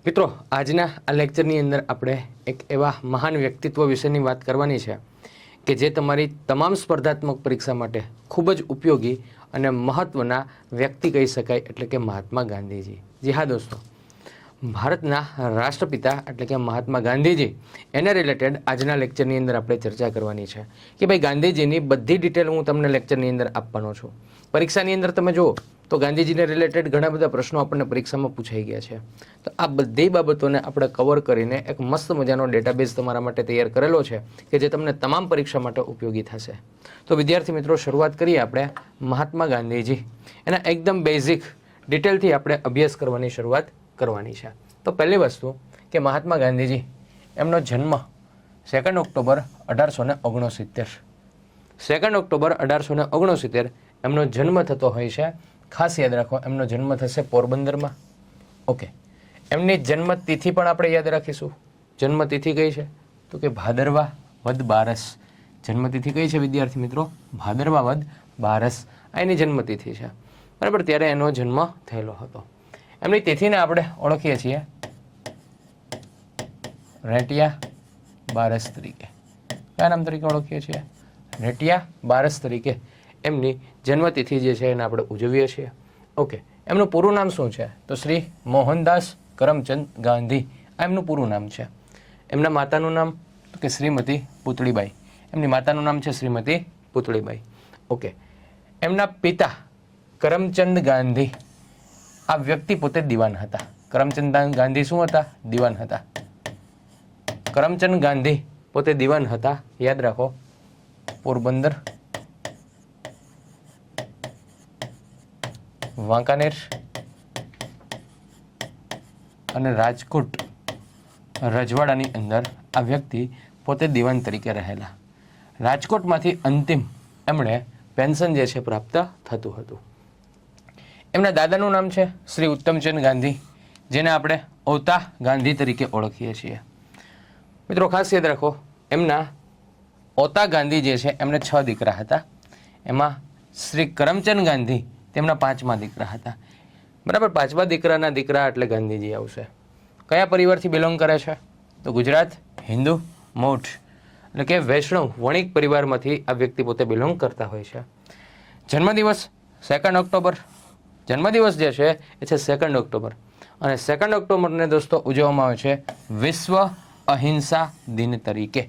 મિત્રો આજના આ લેક્ચરની અંદર આપણે એક એવા મહાન વ્યક્તિત્વ વિશેની વાત કરવાની છે કે જે તમારી તમામ સ્પર્ધાત્મક પરીક્ષા માટે ખૂબ જ ઉપયોગી અને મહત્ત્વના વ્યક્તિ કહી શકાય, એટલે કે મહાત્મા ગાંધીજી. જી હા દોસ્તો, ભારતના રાષ્ટ્રપિતા એટલે કે મહાત્મા ગાંધીજી એને રિલેટેડ આજના લેક્ચરની અંદર આપણે ચર્ચા કરવાની છે કે ભાઈ ગાંધીજીની બધી ડિટેલ હું તમને લેક્ચરની અંદર આપવાનો છું. પરીક્ષાની અંદર તમે જુઓ તો ગાંધીજીને રિલેટેડ ઘણા બધા પ્રશ્નો આપણને પરીક્ષામાં પૂછાઈ ગયા છે. તો આ બધી બાબતોને આપણે કવર કરીને એક મસ્ત મજાનો ડેટાબેઝ તમારા માટે તૈયાર કરેલો છે કે જે તમને તમામ પરીક્ષા માટે ઉપયોગી થશે. તો વિદ્યાર્થી મિત્રો, શરૂઆત કરીએ આપણે મહાત્મા ગાંધીજી એના એકદમ બેઝિક ડિટેલથી આપણે અભ્યાસ કરવાની શરૂઆત કરવાની છે. તો પહેલી વસ્તુ કે મહાત્મા ગાંધીજી એમનો જન્મ 2 ઓક્ટોબર 1869, 2 ઓક્ટોબર 1869 એમનો જન્મ થતો હોય છે. ખાસ યાદ રાખો, એમનો જન્મ થશે પોરબંદરમાં. ઓકે, એમની જન્મતિથિ પણ આપણે યાદ રાખીશું. જન્મતિથિ કઈ છે? તો કે ભાદરવા વદ બારસ. જન્મતિથિ કઈ છે વિદ્યાર્થી મિત્રો? ભાદરવા વદ બારસ આ એની જન્મતિથિ છે. બરાબર, ત્યારે એનો જન્મ થયેલો હતો. એમની તિથિને આપણે ઓળખીએ છીએ રેટિયા બારસ તરીકે. કયા નામ તરીકે ઓળખીએ છીએ? રેટિયા બારસ તરીકે એમની જન્મતિથિ જે છે એને આપણે ઉજવીએ છીએ. ઓકે, એમનું પૂરું નામ શું છે? તો શ્રી મોહનદાસ કરમચંદ ગાંધી આ એમનું પૂરું નામ છે. એમના માતાનું નામ તો કે શ્રીમતી પુતળીબાઈ. એમની માતાનું નામ છે શ્રીમતી પુતળીબાઈ. ઓકે, એમના પિતા કરમચંદ ગાંધી આ વ્યક્તિ પોતે દિવાન હતા. કરમચંદ ગાંધી શું હતા? દિવાન હતા. કરમચંદ ગાંધી પોતે દિવાન હતા. યાદ રાખો, પોરબંદર, વાંકાનેર અને રાજકોટ રજવાડાની અંદર આ વ્યક્તિ પોતે દિવાન તરીકે રહેલા. રાજકોટમાંથી અંતિમ એમણે પેન્શન જે છે પ્રાપ્ત થતું હતું. એમના દાદાનું નામ છે શ્રી ઉત્તમચંદ ગાંધી, જેને આપણે ઓતા ગાંધી તરીકે ઓળખીએ છીએ. મિત્રો ખાસ યાદ રાખો, એમના ઓતા ગાંધી જે છે એમને 6 દીકરા હતા. એમાં શ્રી કરમચંદ ગાંધી તેમના 5મા દીકરા હતા. બરાબર, 5મા દીકરાના દીકરા એટલે ગાંધીજી આવશે. કયા પરિવારથી બિલોંગ કરે છે? તો ગુજરાત હિન્દુ મૌઢ એટલે કે વૈષ્ણવ વણિક પરિવારમાંથી આ વ્યક્તિ પોતે બિલોંગ કરતા હોય છે. જન્મદિવસ 2 ઓક્ટોબર. જન્મદિવસ જે છે એ છે 2 ઓક્ટોબર. અને 2 ઓક્ટોબરને દોસ્તો ઉજવવામાં આવે છે વિશ્વ અહિંસા દિન તરીકે.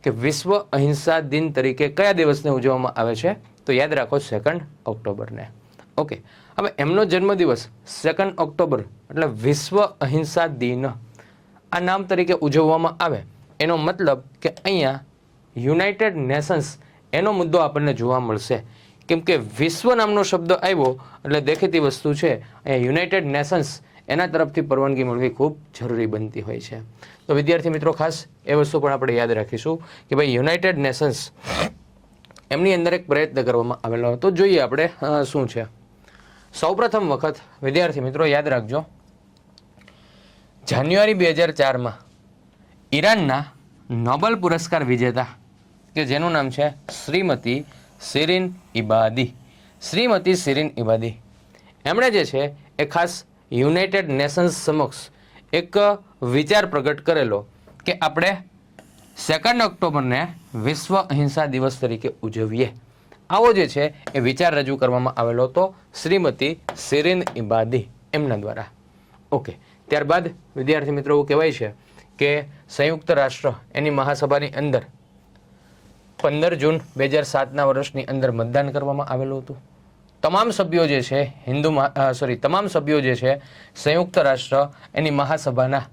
કે વિશ્વ અહિંસા દિન તરીકે કયા દિવસને ઉજવવામાં આવે છે? તો યાદ રાખો 2 ઓક્ટોબરને. ઓકે, હવે એમનો જન્મદિવસ 2 ઓક્ટોબર એટલે વિશ્વ અહિંસા દિન આ નામ તરીકે ઉજવવામાં આવે એનો મતલબ કે અહીંયા યુનાઇટેડ નેશન્સ એનો મુદ્દો આપણને જોવા મળશે. કેમ કે વિશ્વ નામનો શબ્દ આવ્યો એટલે દેખીતી વસ્તુ છે અહીંયા યુનાઇટેડ નેશન્સ એના તરફથી પરવાનગી મળવી ખૂબ જરૂરી બનતી હોય છે. તો વિદ્યાર્થી મિત્રો, ખાસ એ વસ્તુ પણ આપણે યાદ રાખીશું કે ભાઈ યુનાઇટેડ નેશન્સ એમની અંદર એક પ્રયત્ન કરવામાં આવેલો હતો. જોઈએ આપણે શું છે. સૌપ્રથમ વખત વિદ્યાર્થી મિત્રો યાદ રાખજો, જાન્યુઆરી 2004માં ઈરાનના નોબેલ પુરસ્કાર વિજેતા કે જેનું નામ છે શ્રીમતી શિરીન ઇબાદી. શ્રીમતી શિરીન ઇબાદી એમણે જે છે એ ખાસ યુનાઇટેડ નેશન્સ સમક્ષ એક વિચાર પ્રગટ કરેલો કે આપણે 2 ઓક્ટોબરને વિશ્વ અહિંસા દિવસ તરીકે ઉજવીએ. આવો જે છે એ વિચાર રજૂ કરવામાં આવેલો હતો શ્રીમતી શિરીન ઇબાદી એમના દ્વારા. ઓકે, ત્યારબાદ વિદ્યાર્થી મિત્રો એવું કહેવાય છે કે સંયુક્ત રાષ્ટ્ર એની મહાસભાની અંદર 15 જૂન 2007ના વર્ષની અંદર મતદાન કરવામાં આવેલું હતું. તમામ સભ્યો જે છે તમામ સભ્યો જે છે સંયુક્ત રાષ્ટ્ર એની મહાસભાના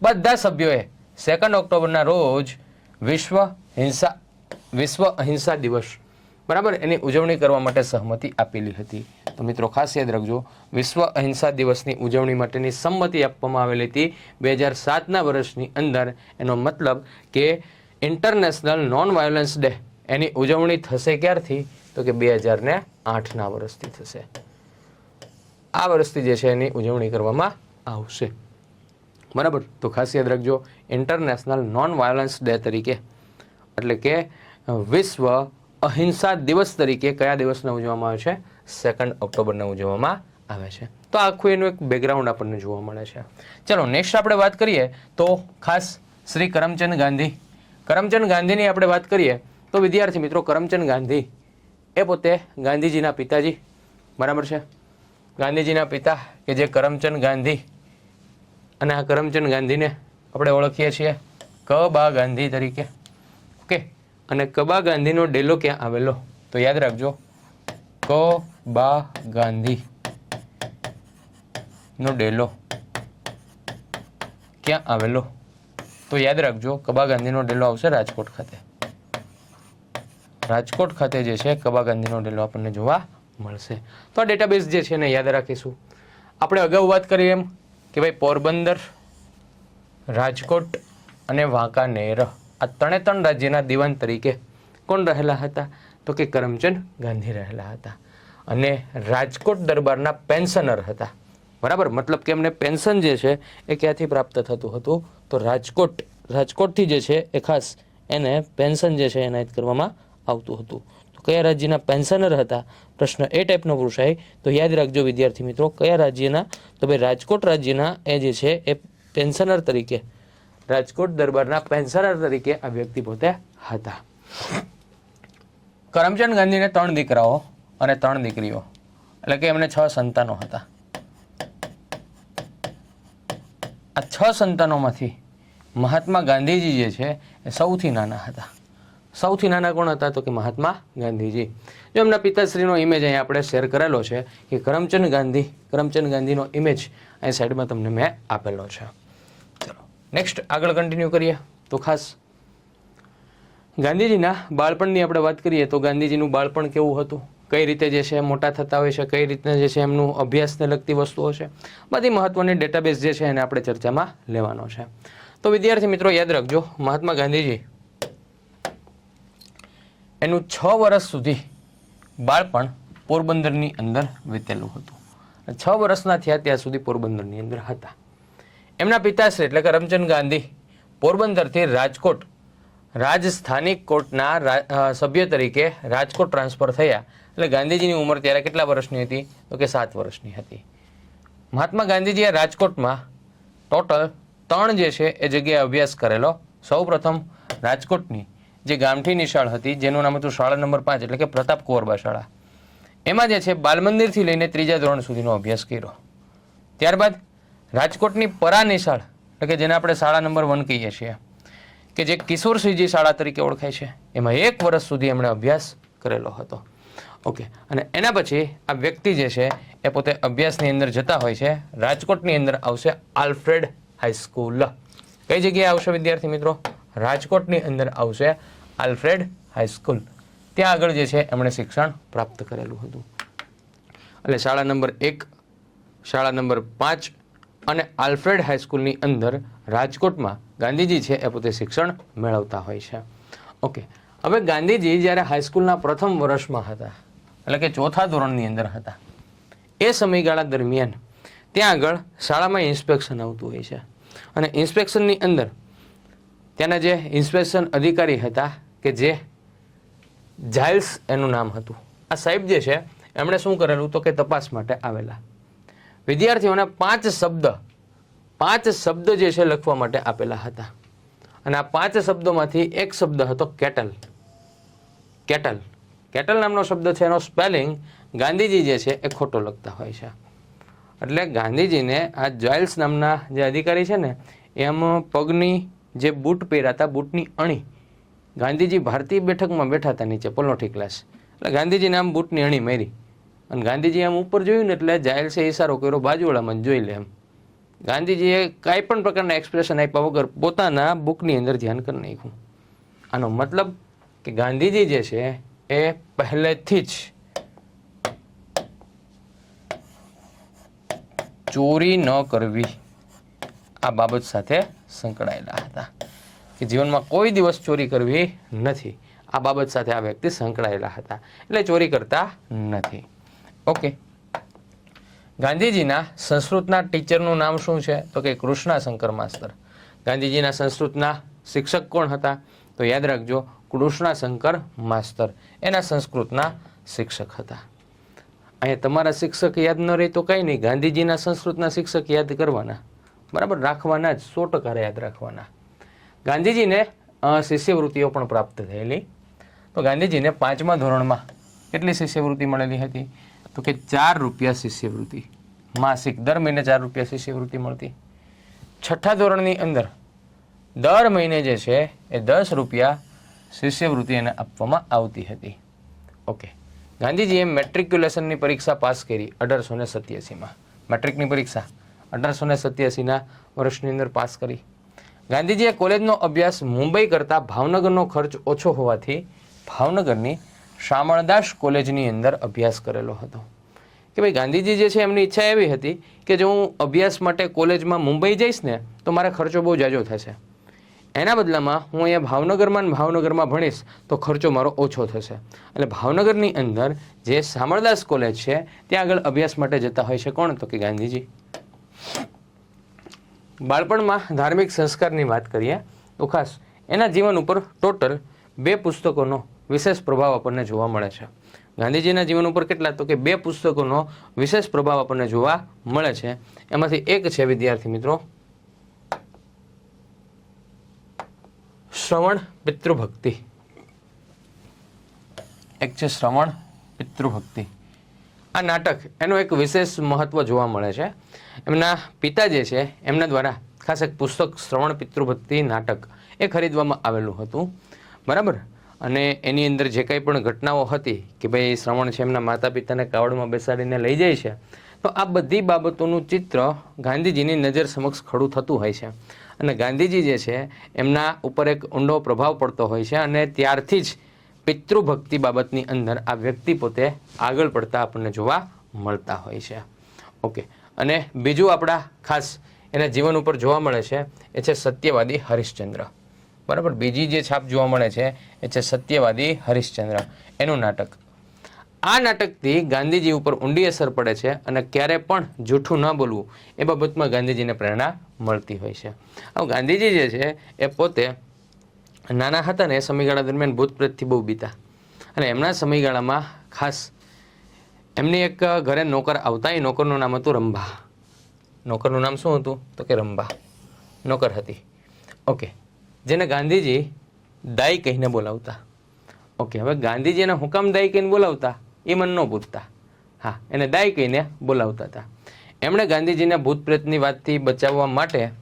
બધા સભ્યોએ 2 ઓક્ટોબરના રોજ વિશ્વ અહિંસા દિવસ બરાબર એની ઉજવણી કરવા માટે સહમતિ આપેલી હતી. તો મિત્રો ખાસ યાદ રાખજો, વિશ્વ અહિંસા દિવસની ઉજવણી માટેની સંમતિ આપવામાં આવેલી હતી 2007ના વર્ષની અંદર. એનો મતલબ કે ઇન્ટરનેશનલ નોન વાયોલન્સ ડે એની ઉજવણી થશે ક્યારથી? તો કે 2008ના વર્ષથી થશે. આ વર્ષથી જે છે એની ઉજવણી કરવામાં આવશે. બરાબર, તો ખાસ યાદ રાખજો, ઇન્ટરનેશનલ નોન વાયોલન્સ ડે તરીકે એટલે કે વિશ્વ અહિંસા દિવસ તરીકે કયા દિવસને ઉજવવામાં આવે છે? 2 ઓક્ટોબરને ઉજવવામાં આવે છે. તો આખું એનું એક બેકગ્રાઉન્ડ આપણને જોવા મળે છે. ચલો નેક્સ્ટ આપણે વાત કરીએ તો ખાસ શ્રી કરમચંદ ગાંધી. કરમચંદ ગાંધીની આપણે વાત કરીએ તો વિદ્યાર્થી મિત્રો કરમચંદ ગાંધી એ પોતે ગાંધીજીના પિતાજી, બરાબર છે. ગાંધીજીના પિતા કે જે કરમચંદ ગાંધી, અને આ કરમચંદ ગાંધીને આપણે ઓળખીએ છીએ કબા ગાંધી તરીકે. ઓકે, અને કબા ગાંધીનો ડેલો ક્યાં આવેલો? તો યાદ રાખજો કબા ગાંધી નો ડેલો ક્યાં આવેલો? તો યાદ રાખજો કબા ગાંધીનો ડેલો આવશે રાજકોટ ખાતે. રાજકોટ ખાતે જે છે કબા ગાંધીનો ડેલો આપણને જોવા મળશે. તો આ ડેટાબેઝ જે છે એને યાદ રાખીશું. આપણે અગાઉ વાત કરી એમ કે ભાઈ પોરબંદર, રાજકોટ અને વાંકાનેર આ ત્રણ રાજ્યના દિવાન તરીકે કોણ રહેલા હતા? તો કે કરમચંદ ગાંધી રહેલા હતા. અને રાજકોટ દરબારના પેન્શનર હતા, બરાબર. મતલબ કે એમને પેન્શન જે છે એ ક્યાંથી પ્રાપ્ત થતું હતું? તો રાજકોટથી જે છે એ ખાસ એને પેન્શન જે છે એનાયત કરવામાં આવતું હતું. તો કયા રાજ્યના પેન્શનર હતા? પ્રશ્ન એ ટાઈપનો પૂછાય તો યાદ રાખજો વિદ્યાર્થી મિત્રો, કયા રાજ્યના? તો ભાઈ રાજકોટ રાજ્યના એ જે છે એ પેન્શનર તરીકે, રાજકોટ દરબારના પેન્શનર તરીકે આ વ્યક્તિ પોતે હતા. કરમચંદ ગાંધીને 3 દીકરાઓ અને 3 દીકરીઓ, એટલે કે એમને 6 સંતાનો હતા. આ 6 સંતાનોમાંથી મહાત્મા ગાંધીજી જે છે એ સૌથી નાના હતા. સૌથી નાના કોણ હતા? તો કે મહાત્મા ગાંધીજી. જો એમના પિતાશ્રીનો ઇમેજ અહીંયા આપણે શેર કરેલો છે કે કરમચંદ ગાંધીનો ઇમેજ અહીં સાઈડમાં તમને મેં આપેલો છે. ચલો નેક્સ્ટ આગળ કન્ટિન્યુ કરીએ તો ખાસ ગાંધીજીના બાળપણની આપણે વાત કરીએ તો ગાંધીજીનું બાળપણ કેવું હતું, કઈ રીતે જે છે મોટા થતા હોય છે, કઈ રીતના જે છે એમનું અભ્યાસને લગતી વસ્તુઓ છે, બધી મહત્વની ડેટાબેઝ જે છે એને આપણે ચર્ચામાં લેવાનો છે. તો વિદ્યાર્થી મિત્રો યાદ રાખજો મહાત્મા ગાંધીજી એનું 6 વર્ષ સુધી બાળપણ પોરબંદરની અંદર વીતેલું હતું. 6 વર્ષના થયા ત્યાં સુધી પોરબંદરની અંદર હતા. એમના પિતાશ્રી એટલે કરમચંદ ગાંધી પોરબંદરથી રાજકોટ રાજસ્થાનિક કોર્ટના સભ્ય તરીકે રાજકોટ ટ્રાન્સફર થયા. એટલે ગાંધીજીની ઉંમર ત્યારે કેટલા વર્ષની હતી? તો કે 7 વર્ષની હતી. મહાત્મા ગાંધીજીએ રાજકોટમાં ટોટલ 3 જે છે એ જગ્યાએ અભ્યાસ કરેલો. સૌ પ્રથમ રાજકોટની જે ગામઠી નિશાળ હતી જેનું નામ હતું શાળા નંબર 5 એટલે કે પ્રતાપ કુંવરબા શાળા, એમાં જે છે બાલમંદિરથી લઈને 3જા ધોરણ સુધીનો અભ્યાસ કર્યો. ત્યારબાદ રાજકોટની પરા નિશાળ એટલે કે જેને આપણે શાળા નંબર 1 કહીએ છીએ, કે જે કિશોરસિંહજી શાળા તરીકે ઓળખાય છે, એમાં 1 વર્ષ સુધી એમણે અભ્યાસ કરેલો હતો. ઓકે, અને એના પછી આ વ્યક્તિ જે છે એ પોતે અભ્યાસની અંદર જતા હોય છે. રાજકોટની અંદર આવશે આલ્ફ્રેડ હાઈસ્કૂલ. કઈ જગ્યાએ આવશે વિદ્યાર્થી મિત્રો? રાજકોટની અંદર આવશે આલ્ફ્રેડ હાઈસ્કૂલ. ત્યાં આગળ જે છે એમણે શિક્ષણ પ્રાપ્ત કરેલું હતું. એટલે શાળા નંબર 1, શાળા નંબર 5 અને આલ્ફ્રેડ હાઈસ્કૂલની અંદર રાજકોટમાં ગાંધીજી છે એ પોતે શિક્ષણ મેળવતા હોય છે. ઓકે, હવે ગાંધીજી જ્યારે હાઈસ્કૂલના પ્રથમ વર્ષમાં હતા એટલે કે 4થા ધોરણની અંદર હતા, એ સમયગાળા દરમિયાન ત્યાં આગળ શાળામાં ઇન્સ્પેક્શન આવતું હોય છે. અને ઇન્સ્પેક્શનની અંદર ત્યાંના જે ઇન્સ્પેક્શન અધિકારી હતા કે જે જાઇલ્સ એનું નામ હતું, આ સાહેબ જે છે એમણે શું કરેલું તો કે તપાસ માટે આવેલા. વિદ્યાર્થીઓને 5 શબ્દ જે છે લખવા માટે આપેલા હતા. અને આ 5 શબ્દોમાંથી એક શબ્દ હતો કેટલ. કેટલ નામનો શબ્દ છે, એનો સ્પેલિંગ ગાંધીજી જે છે એ ખોટો લખતા હોય છે. એટલે ગાંધીજીને આ જાઇલ્સ નામના જે અધિકારી છે ને એમ પગની જે બૂટ પહેરાતા બૂટની અણી, ગાંધીજી ભારતીય બેઠકમાં બેઠા હતા નીચે પલોઠી ક્લાસ, એટલે ગાંધીજીને આમ બૂટની અણી મારી અને ગાંધીજી આમ ઉપર જોયું ને એટલે જાઇલ્સે ઇશારો કર્યો બાજુવાળામાં જોઈ લે એમ. ગાંધીજીએ કાંઈ પણ પ્રકારના એક્સપ્રેશન આપ્યા વગર પોતાના બુકની અંદર ધ્યાન કરી નાખ્યું. આનો મતલબ કે ગાંધીજી જે છે એ પહેલેથી જ ચોરી ન કરવી આ બાબત સાથે સંકળાયેલા હતા, કે જીવનમાં કોઈ દિવસ ચોરી કરવી નથી આ બાબત સાથે આ વ્યક્તિ સંકળાયેલા હતા, એટલે ચોરી કરતા નથી. ઓકે, ગાંધીજીના સંસ્કૃતના ટીચરનું નામ શું છે તો કે કૃષ્ણાશંકર માસ્તર. ગાંધીજીના સંસ્કૃતના શિક્ષક કોણ હતા? તો યાદ રાખજો કૃષ્ણાશંકર માસ્તર એના સંસ્કૃતના શિક્ષક હતા. અહીંયા તમારા શિક્ષક યાદ ન રહે તો કંઈ નહીં, ગાંધીજીના સંસ્કૃતના શિક્ષક યાદ કરવાના, બરાબર, રાખવાના જ, 100% યાદ રાખવાના. ગાંધીજીને શિષ્યવૃત્તિઓ પણ પ્રાપ્ત થયેલી. તો ગાંધીજીને 5મા ધોરણમાં કેટલી શિષ્યવૃત્તિ મળેલી હતી? તો કે 4 રૂપિયા શિષ્યવૃત્તિ માસિક, દર મહિને 4 રૂપિયા શિષ્યવૃત્તિ મળતી. 6ઠ્ઠા ધોરણની અંદર દર મહિને જે છે એ 10 રૂપિયા શિષ્યવૃત્તિ એને આપવામાં આવતી હતી. ઓકે, ગાંધીજીએ મેટ્રિક્યુલેશનની પરીક્ષા પાસ કરી 1887માં. મેટ્રિકની પરીક્ષા 1887ના વર્ષની અંદર પાસ કરી. ગાંધીજીએ કોલેજનો અભ્યાસ મુંબઈ કરતાં ભાવનગરનો ખર્ચ ઓછો હોવાથી ભાવનગરની શામળદાસ કોલેજની અંદર અભ્યાસ કરેલો હતો. કે ભાઈ ગાંધીજી જે છે એમની ઈચ્છા એવી હતી કે જો હું અભ્યાસ માટે કોલેજમાં મુંબઈ જઈશ ને તો મારે ખર્ચો બહુ જાજો થશે, એના બદલામાં હું અહીંયા ભાવનગરમાં ભણીશ તો ખર્ચો મારો ઓછો થશે. એટલે ભાવનગરની અંદર જે શામળદાસ કોલેજ છે ત્યાં આગળ અભ્યાસ માટે જતા હોય છે કોણ? તો કે ગાંધીજી. બાળપણમાં ધાર્મિક સંસ્કારની વાત કરીએ તો ખાસ એના જીવન ઉપર ટોટલ 2 પુસ્તકોનો વિશેષ પ્રભાવ આપણને જોવા મળે છે. ગાંધીજીના જીવન ઉપર કેટલા? તો કે 2 પુસ્તકોનો વિશેષ પ્રભાવ આપણને જોવા મળે છે. એમાંથી એક છે વિદ્યાર્થી મિત્રો શ્રવણ પિતૃભક્તિ. એક છે શ્રવણ પિતૃભક્તિ. આ નાટક એનું એક વિશેષ મહત્વ જોવા મળે છે. એમના પિતા જે છે એમના દ્વારા ખાસ એક પુસ્તક શ્રવણ પિતૃભક્તિ નાટક એ ખરીદવામાં આવેલું હતું, બરાબર. અને એની અંદર જે કંઈ પણ ઘટનાઓ હતી કે ભાઈ શ્રવણ છે એમના માતા પિતાને કાવડમાં બેસાડીને લઈ જાય છે, તો આ બધી બાબતોનું ચિત્ર ગાંધીજીની નજર સમક્ષ ખડું થતું હોય છે. અને ગાંધીજી જે છે એમના ઉપર એક ઊંડો પ્રભાવ પડતો હોય છે અને ત્યારથી જ પિતૃભક્તિ બાબતની અંદર આ વ્યક્તિ પોતે આગળ પડતા આપણને જોવા મળતા હોય છે. ઓકે, અને બીજું આપણા ખાસ એના જીવન ઉપર જોવા મળે છે એ છે સત્યવાદી હરિશ્ચંદ્ર, બરાબર. બીજી જે છાપ જોવા મળે છે એ છે સત્યવાદી હરિશ્ચંદ્ર, એનું નાટક. આ નાટકથી ગાંધીજી ઉપર ઊંડી અસર પડે છે અને ક્યારે પણ જૂઠું ન બોલવું એ બાબતમાં ગાંધીજીને પ્રેરણા મળતી હોય છે. હવે ગાંધીજી જે છે એ પોતે નાના હતા ને એ સમયગાળા દરમિયાન ભૂત પ્રેતથી બહુ બીતા, અને એમના સમયગાળામાં ખાસ એમની એક ઘરે નોકર આવતા, એ નોકરનું નામ હતું રંભા. નોકરનું નામ શું હતું? તો કે રંભા નોકર હતી. ઓકે, જેને ગાંધીજી દાઈ કહીને બોલાવતા. ઓકે, હવે ગાંધીજી એને હુકામ દાઈ કહીને બોલાવતા એ મન ન પૂછતા, હા, એને દાઈ કહીને બોલાવતા હતા. એમણે ગાંધીજીને ભૂત પ્રેતની વાતથી બચાવવા માટે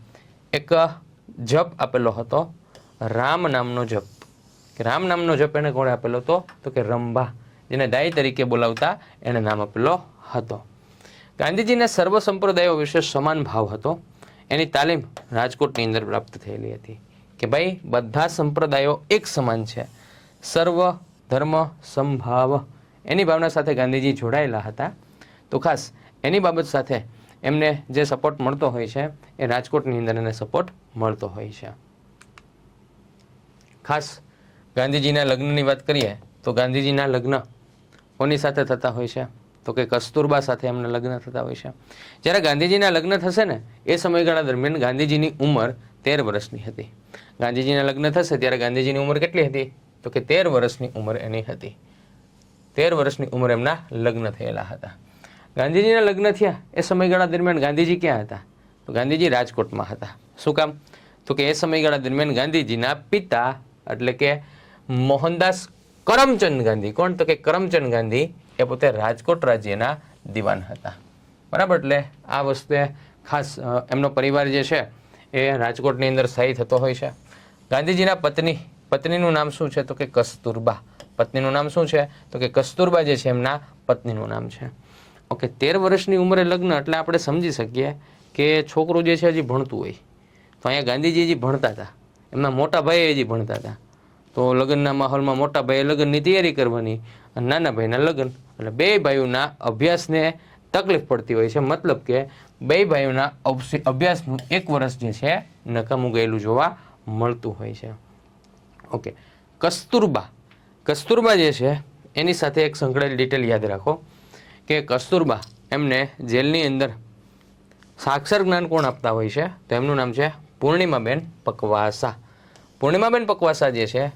એક જપ આપેલો હતો, રામ નામનો જપ. કે રામ નામનો જપ એને કોણે આપેલો હતો? તો કે રંભા, જેને દાઈ તરીકે બોલાવતા એને નામ આપેલો હતો. ગાંધીજીને સર્વ સંપ્રદાયો વિશે સમાન ભાવ હતો. એની તાલીમ રાજકોટની અંદર પ્રાપ્ત થયેલી હતી કે ભાઈ બધા સંપ્રદાયો એક સમાન છે, સર્વ ધર્મ સમભાવ, એની ભાવના સાથે ગાંધીજી જોડાયેલા હતા. તો ખાસ એની બાબત સાથે એમને જે સપોર્ટ મળતો હોય છે એ રાજકોટની અંદર એને સપોર્ટ મળતો હોય છે. ખાસ ગાંધીજીના લગ્નની વાત કરીએ તો ગાંધીજીના લગ્ન કોની સાથે થતા હોય છે? તો કે કસ્તુરબા સાથે એમના લગ્ન થતા હોય છે. જ્યારે ગાંધીજીના લગ્ન થશે ને એ સમયગાળા દરમિયાન ગાંધીજીની ઉંમર 13 વર્ષની હતી. ગાંધીજીના લગ્ન થશે ત્યારે ગાંધીજીની ઉંમર કેટલી હતી? તો કે 13 વર્ષની ઉંમર એની હતી. 13 વર્ષની ઉંમર એમના લગ્ન થયેલા હતા. ગાંધીજીના લગ્ન થયા એ સમયગાળા દરમિયાન ગાંધીજી ક્યાં હતા? તો ગાંધીજી રાજકોટમાં હતા. શું કામ? તો કે એ સમયગાળા દરમિયાન ગાંધીજીના પિતા એટલે કે મોહનદાસ કરમચંદ ગાંધી, કોણ? તો કે કરમચંદ ગાંધી એ પોતે રાજકોટ રાજ્યના દિવાન હતા, બરાબર. એટલે આ વસ્તુએ ખાસ એમનો પરિવાર જે છે એ રાજકોટની અંદર સ્થાયી થતો હોય છે. ગાંધીજીના પત્નીનું નામ શું છે? તો કે કસ્તુરબા. પત્નીનું નામ શું છે? તો કે કસ્તુરબા જે છે એમના પત્નીનું નામ છે. ઓકે, 13 વર્ષની ઉંમરે લગ્ન એટલે આપણે સમજી શકીએ કે છોકરું જે છે હજી ભણતું હોય. તો અહીંયા ગાંધીજી હજી ભણતા હતા, એમના મોટા ભાઈ હજી ભણતા હતા. તો લગ્નના માહોલમાં મોટા ભાઈએ લગ્નની તૈયારી કરવાની અને નાના ભાઈના લગ્ન, એટલે 2 ભાઈઓના અભ્યાસને તકલીફ પડતી હોય છે. મતલબ કે 2 ભાઈઓના અભ્યાસનું 1 વર્ષ જે છે નકામું ગયેલું જોવા મળતું હોય છે. ઓકે, કસ્તુરબા જે છે એની સાથે એક સંકળાયેલી ડિટેલ યાદ રાખો કે કસ્તુરબા એમને જેલની અંદર સાક્ષર જ્ઞાન કોણ આપતા હોય છે? તો એમનું નામ છે પૂર્ણિમાબેન પકવાસા. પૂર્ણિમાબેન પકવાસા જે છે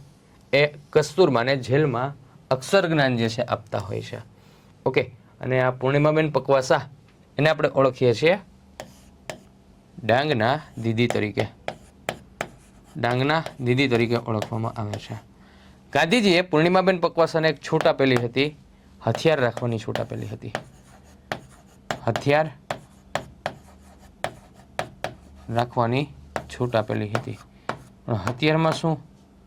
એ કસ્તુરબાને જેલમાં અક્ષર જ્ઞાન જે છે આપતા હોય છે. ઓકે, અને આ પૂર્ણિમાબેન પકવાસા એને આપણે ઓળખીએ છીએ ડાંગના દીદી તરીકે. ડાંગના દીદી તરીકે ઓળખવામાં આવે છે. ગાંધીજીએ પૂર્ણિમાબેન પકવાસાને એક છૂટ આપેલી હતી, હથિયાર રાખવાની છૂટ આપેલી હતી. હથિયાર રાખવાની છૂટ આપેલી હતી. પણ હથિયારમાં શું?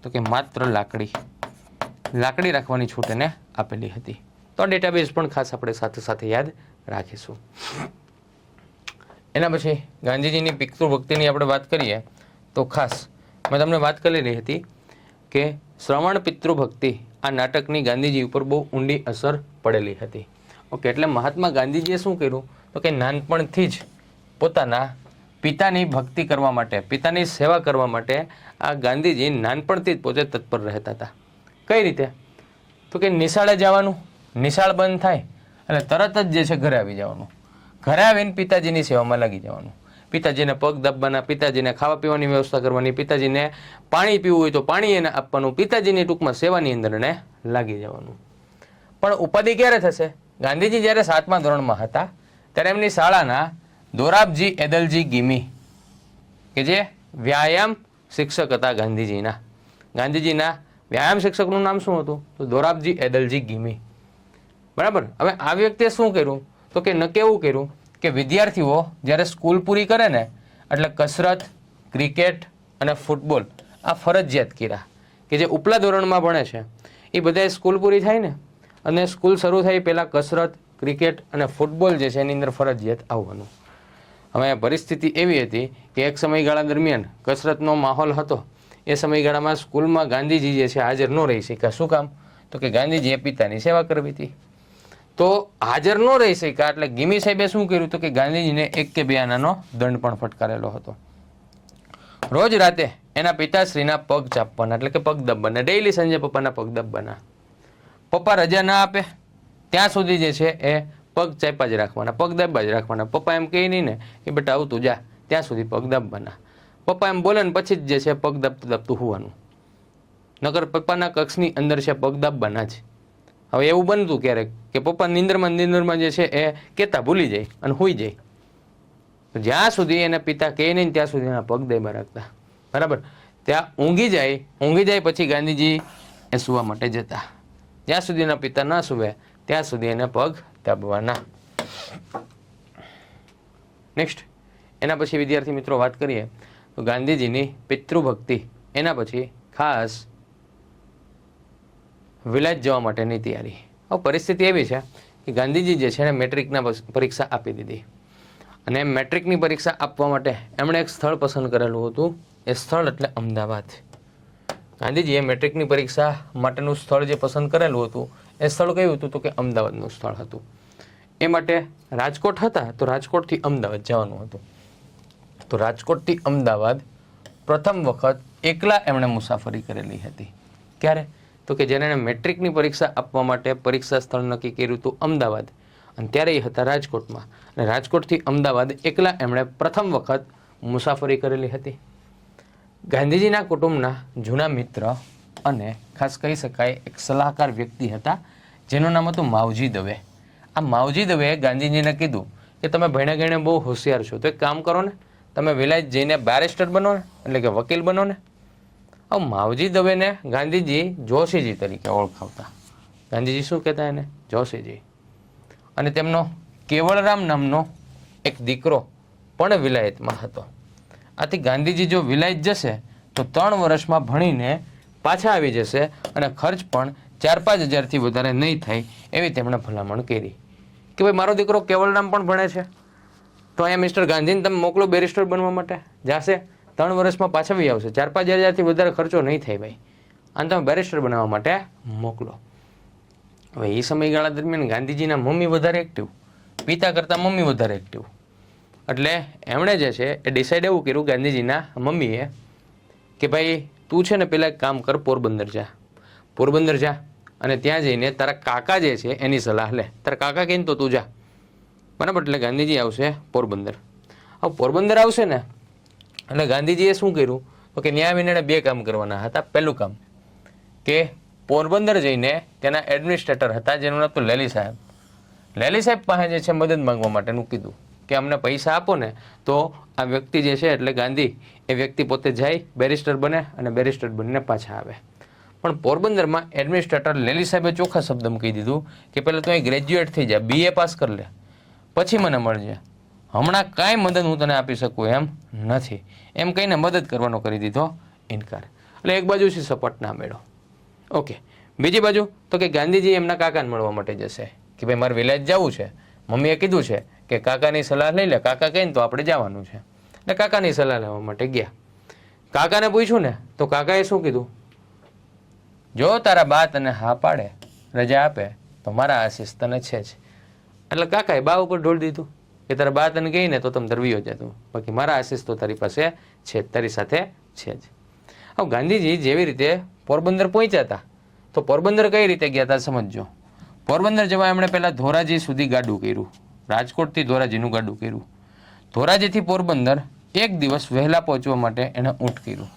તો કે માત્ર લાકડી રાખવાની છૂટ એને આપેલી હતી. તો ડેટાબેઝ પણ ખાસ આપણે સાથે સાથે યાદ રાખીશું. એના પછી ગાંધીજીની પિતૃભક્તિની આપણે વાત કરીએ તો ખાસ મેં તમને વાત કરેલી હતી કે શ્રવણ પિતૃભક્તિ આ નાટકની ગાંધીજી ઉપર બહુ ઊંડી અસર પડેલી હતી. ઓકે, એટલે મહાત્મા ગાંધીજીએ શું કર્યું તો કે નાનપણથી જ પોતાના પિતાની ભક્તિ કરવા માટે, પિતાની સેવા કરવા માટે આ ગાંધીજી નાનપણથી જ પોતે તત્પર રહેતા હતા. કઈ રીતે? તો કે નિશાળે જવાનું, નિશાળ બંધ થાય એટલે તરત જ જે છે ઘરે આવી જવાનું. ઘરે આવીને પિતાજીની સેવામાં લાગી જવાનું. પિતાજીને પગ દાબવાના, પિતાજીને ખાવા પીવાની વ્યવસ્થા કરવાની, પિતાજીને પાણી પીવું હોય તો પાણી એને આપવાનું, પિતાજીની ટૂંકમાં સેવાની અંદર એને લાગી જવાનું. પણ ઉપાધિ ક્યારે થશે? ગાંધીજી જ્યારે 7મા ધોરણમાં હતા ત્યારે એમની શાળાના દોરાબજી એદલજી ગીમી કે જે વ્યાયામ શિક્ષક હતા ગાંધીજીના વ્યાયામ શિક્ષકનું નામ શું હતું? તો દોરાબજી એદલજી ગીમી. બરાબર. હવે આ વ્યક્તિએ શું કર્યું તો કે ન કેવું કર્યું કે વિદ્યાર્થીઓ જ્યારે સ્કૂલ પૂરી કરે ને એટલે કસરત, ક્રિકેટ અને ફૂટબોલ આ ફરજિયાત કર્યા. કે જે ઉપલા ધોરણમાં ભણે છે એ બધાએ સ્કૂલ પૂરી થાય ને અને સ્કૂલ શરૂ થાય પહેલાં કસરત, ક્રિકેટ અને ફૂટબોલ જે છે એની અંદર ફરજિયાત આવવાનું. હવે પરિસ્થિતિ એવી હતી કે એક સમયગાળા દરમિયાન કસરતનો માહોલ હતો. એ સમયગાળામાં સ્કૂલમાં ગાંધીજી જે છે હાજર ન રહી શક્યા. શું કામ? તો કે ગાંધીજીએ પિતાની સેવા કરવી હતી. તો હાજર ન રહી શક્યા એટલે ગીમી સાહેબે શું કર્યું તો કે ગાંધીજીને 1 કે 2 આનાનો દંડ પણ ફટકારેલો હતો. રોજ રાતે એના પિતાશ્રીના પગ ચાપવાના, એટલે કે પગ દબવાના. ડેઈલી સંજે પપ્પાના પગ દબવાના. પપ્પા રજા ના આપે ત્યાં સુધી જે છે એ પગ ચાપ્યા જ રાખવાના, પગ દબવા જ રાખવાના. પપ્પા એમ કહે નહીં ને કે બેટા આવતું જા, ત્યાં સુધી પગ દબવાના. પપ્પા એમ બોલે ને પછી જ જે છે પગ દબતું દબતું હોવાનું. નકર પપ્પાના કક્ષની અંદર છે પગ દબવાના જ. હવે એવું બનતું ક્યારેક કે પપ્પા નિંદરમાં જે છે એ કહેતા ભૂલી જાય અને હોઈ જાય. જ્યાં સુધી એને પિતા કહે નહીં ત્યાં સુધી એના પગ દબા રાખતા. બરાબર. ત્યાં ઊંઘી જાય પછી ગાંધીજી એ સુવા માટે જતા. જ્યાં સુધી એના પિતા ના સુવે ત્યાં સુધી એને પગ દાબવાના. નેક્સ્ટ, એના પછી વિદ્યાર્થી મિત્રો વાત કરીએ તો ગાંધીજીની પિતૃભક્તિ, એના પછી ખાસ વિલાયત જવા માટેની તૈયારી. હવે પરિસ્થિતિ એવી છે કે ગાંધીજી જે છે એને મેટ્રિકના પરીક્ષા આપી દીધી અને મેટ્રિકની પરીક્ષા આપવા માટે એમણે એક સ્થળ પસંદ કરેલું હતું. એ સ્થળ એટલે અમદાવાદ. ગાંધીજીએ મેટ્રિકની પરીક્ષા માટેનું સ્થળ જે પસંદ કરેલું હતું એ સ્થળ કયું હતું તો કે અમદાવાદનું સ્થળ હતું. એ માટે રાજકોટ હતા તો રાજકોટથી અમદાવાદ જવાનું હતું. તો રાજકોટથી અમદાવાદ પ્રથમ વખત એકલા એમણે મુસાફરી કરેલી હતી. ક્યારે? તો કે જ્યારે એણે મેટ્રિકની પરીક્ષા આપવા માટે પરીક્ષા સ્થળ નક્કી કર્યું હતું અમદાવાદ, અને ત્યારે એ હતા રાજકોટમાં. અને રાજકોટથી અમદાવાદ એકલા એમણે પ્રથમ વખત મુસાફરી કરેલી હતી. ગાંધીજીના કુટુંબના જૂના મિત્ર અને ખાસ કહી શકાય એક સલાહકાર વ્યક્તિ હતા જેનું નામ હતું માવજી દવે. આ માવજી દવેએ ગાંધીજીને કીધું કે તમે ભણે ગણે બહુ હોશિયાર છો તો એક કામ કરો ને, તમે વિલાયત જઈને બેરિસ્ટર બનો ને, એટલે કે વકીલ બનો ને. હવે માવજી દવેને ગાંધીજી જોશીજી તરીકે ઓળખાવતા. ગાંધીજી શું કહેતા એને? જોશીજી. અને તેમનો કેવળરામ નામનો એક દીકરો પણ વિલાયતમાં હતો. આથી ગાંધીજી જો વિલાયત જશે તો 3 વર્ષમાં ભણીને પાછા આવી જશે અને ખર્ચ પણ 4-5 હજારથી વધારે નહીં થાય એવી તેમણે ભલામણ કરી. કે ભાઈ મારો દીકરો કેવળરામ પણ ભણે છે તો અહીંયા મિસ્ટર ગાંધીને તમે મોકલો બેરિસ્ટર બનવા માટે. જશે 3 વર્ષમાં પાછા આવી આવશે, 4-5 હજારથી વધારે ખર્ચો નહીં થાય ભાઈ, અને તમે બેરિસ્ટર બનાવવા માટે મોકલો. હવે એ સમયગાળા દરમિયાન ગાંધીજીના મમ્મી વધારે એક્ટિવ, પિતા કરતાં મમ્મી વધારે એક્ટિવ. એટલે એમણે જે છે એ ડિસાઇડ એવું કર્યું ગાંધીજીના મમ્મીએ કે ભાઈ તું છે ને પહેલાં એક કામ કર, પોરબંદર જા અને ત્યાં જઈને તારા કાકા જે છે એની સલાહ લે. તારા કાકા કહીને તો તું જા. બરાબર. એટલે ગાંધીજી આવશે પોરબંદર. હવે પોરબંદર આવશે ને એટલે ગાંધીજીએ શું કર્યું તો કે ત્યાં આવીને 2 કામ કરવાના હતા. પહેલું કામ કે પોરબંદર જઈને તેના એડમિનિસ્ટ્રેટર હતા જેનું નામ હતું લેલી સાહેબ. લેલી સાહેબ પાસે જે છે મદદ માંગવા માટેનું કીધું કે અમને પૈસા આપો ને તો આ વ્યક્તિ જે છે એટલે ગાંધી એ વ્યક્તિ પોતે જાય બેરિસ્ટર બને અને બેરિસ્ટર બનીને પાછા આવે. પણ પોરબંદરમાં એડમિનિસ્ટ્રેટર લેલી સાહેબે ચોખ્ખા શબ્દમાં કહી દીધું કે પહેલાં તું અહીં ગ્રેજ્યુએટ થઈ જા, BA પાસ કરી લે, પછી મને મળજે. હમણાં કાંઈ મદદ હું તને આપી શકું એમ નથી, એમ કહીને મદદ કરવાનો કરી દીધો ઇનકાર. એટલે એક બાજુ છે સપોર્ટના મેળો. ઓકે, બીજી બાજુ તો કે ગાંધીજી એમના કાકાને મળવા માટે જશે કે ભાઈ મારે વિલેજ જવું છે, મમ્મીએ કીધું છે કે કાકાની સલાહ લઈ લે, કાકા કહીને તો આપણે જવાનું છે. એટલે કાકાની સલાહ લેવા માટે ગયા. કાકાને પૂછ્યું ને તો કાકાએ શું કીધું, જો તારા બા તને હા પાડે, રજા આપે તો મારા આશીષ તને છે જ. એટલે કાકાએ બા ઉપર ઢોળ દીધું કે તારા બા તને કહી ને તો તમે ધરવીઓ જતું, બાકી મારા આશીષ તો તારી પાસે છે, તારી સાથે છે જ. હવે ગાંધીજી જેવી રીતે પોરબંદર પહોંચ્યા હતા તો પોરબંદર કઈ રીતે ગયા હતા સમજો. પોરબંદર જવા એમણે પહેલાં ધોરાજી સુધી ગાડું કર્યું, રાજકોટથી ધોરાજીનું ગાડું કર્યું. ધોરાજીથી પોરબંદર એક દિવસ વહેલા પહોંચવા માટે એણે ઊંટ કર્યું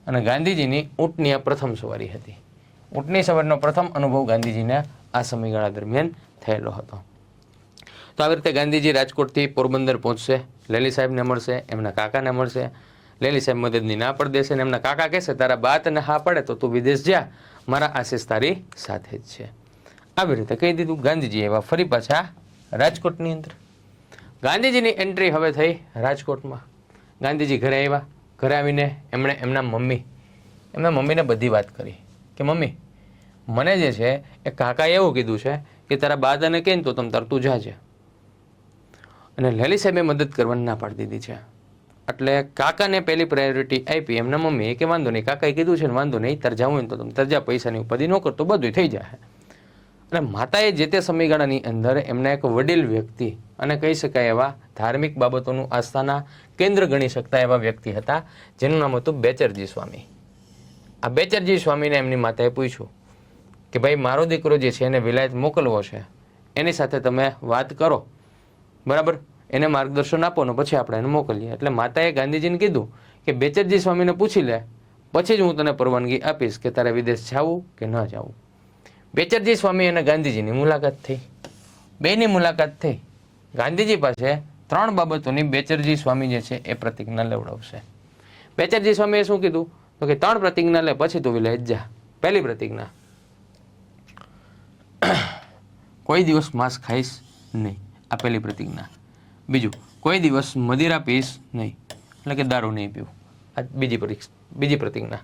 અને ગાંધીજીની ઊંટની આ પ્રથમ સવારી હતી. ઊંટની સવારનો પ્રથમ અનુભવ ગાંધીજીને આ સમયગાળા દરમિયાન થયેલો હતો. તો આવી રીતે ગાંધીજી રાજકોટથી પોરબંદર પહોંચશે, લેલી સાહેબને મળશે, એમના કાકાને મળશે. લેલી સાહેબ મદદની ના પડી દેશે ને એમના કાકા કહેશે તારા બા તને હા પડે તો તું વિદેશ જા, મારા આશીષ તારી સાથે જ છે. આવી રીતે કહી દીધું. ગાંધીજી એવા ફરી પાછા રાજકોટની અંદર. ગાંધીજીની એન્ટ્રી હવે થઈ રાજકોટમાં. ગાંધીજી ઘરે આવ્યા. ઘરે આવીને એમણે એમના મમ્મીને બધી વાત કરી કે મમ્મી મને જે છે એ કાકાએ એવું કીધું છે કે તારા બા તને કહે ને તો તમે તરતું જાજે. અને લેલી સાહેબે મદદ કરવાની ના પાડી દીધી છે. એટલે કાકાને પહેલી પ્રાયોરિટી આપી એમના મમ્મીએ કે વાંધો નહીં, કાકાએ કીધું છે ને વાંધો નહીં, તાર જવું હોય તો તમે તરજા, પૈસાની ઉપાધિ ન કરતો બધું થઈ જાય. અને માતાએ જે તે સમયગાળાની અંદર એમના એક વડીલ વ્યક્તિ અને કહી શકાય એવા ધાર્મિક બાબતોનું આસ્થાના કેન્દ્ર ગણી શકતા એવા વ્યક્તિ હતા જેનું નામ હતું બેચરજી સ્વામી. આ બેચરજી સ્વામીને એમની માતાએ પૂછ્યું કે ભાઈ મારો દીકરો જે છે એને વિલાયત મોકલવો છે, એની સાથે તમે વાત કરો, બરાબર, એને માર્ગદર્શન આપો ને પછી આપણે એને મોકલીએ. એટલે માતાએ ગાંધીજીને કીધું કે બેચરજી સ્વામીને પૂછી લે, પછી જ હું તને પરવાનગી આપીશ કે તારે વિદેશ જવું કે ન જવું. બેચરજી સ્વામી અને ગાંધીજીની મુલાકાત થઈ. બેની મુલાકાત થઈ. ગાંધીજી પાસે 3 બાબતોની બેચરજી સ્વામી જે છે એ પ્રતિજ્ઞા લેવડાવશે. બેચરજી સ્વામીએ શું કીધું તો કે 3 પ્રતિજ્ઞા લે પછી તું વિલેજ જા. પહેલી પ્રતિજ્ઞા, કોઈ દિવસ માંસ ખાઈશ નહીં, આ પહેલી પ્રતિજ્ઞા. બીજું, કોઈ દિવસ મદિરા પીશ નહીં, એટલે કે દારૂ નહીં પીવું, આ બીજી પ્રતિજ્ઞા.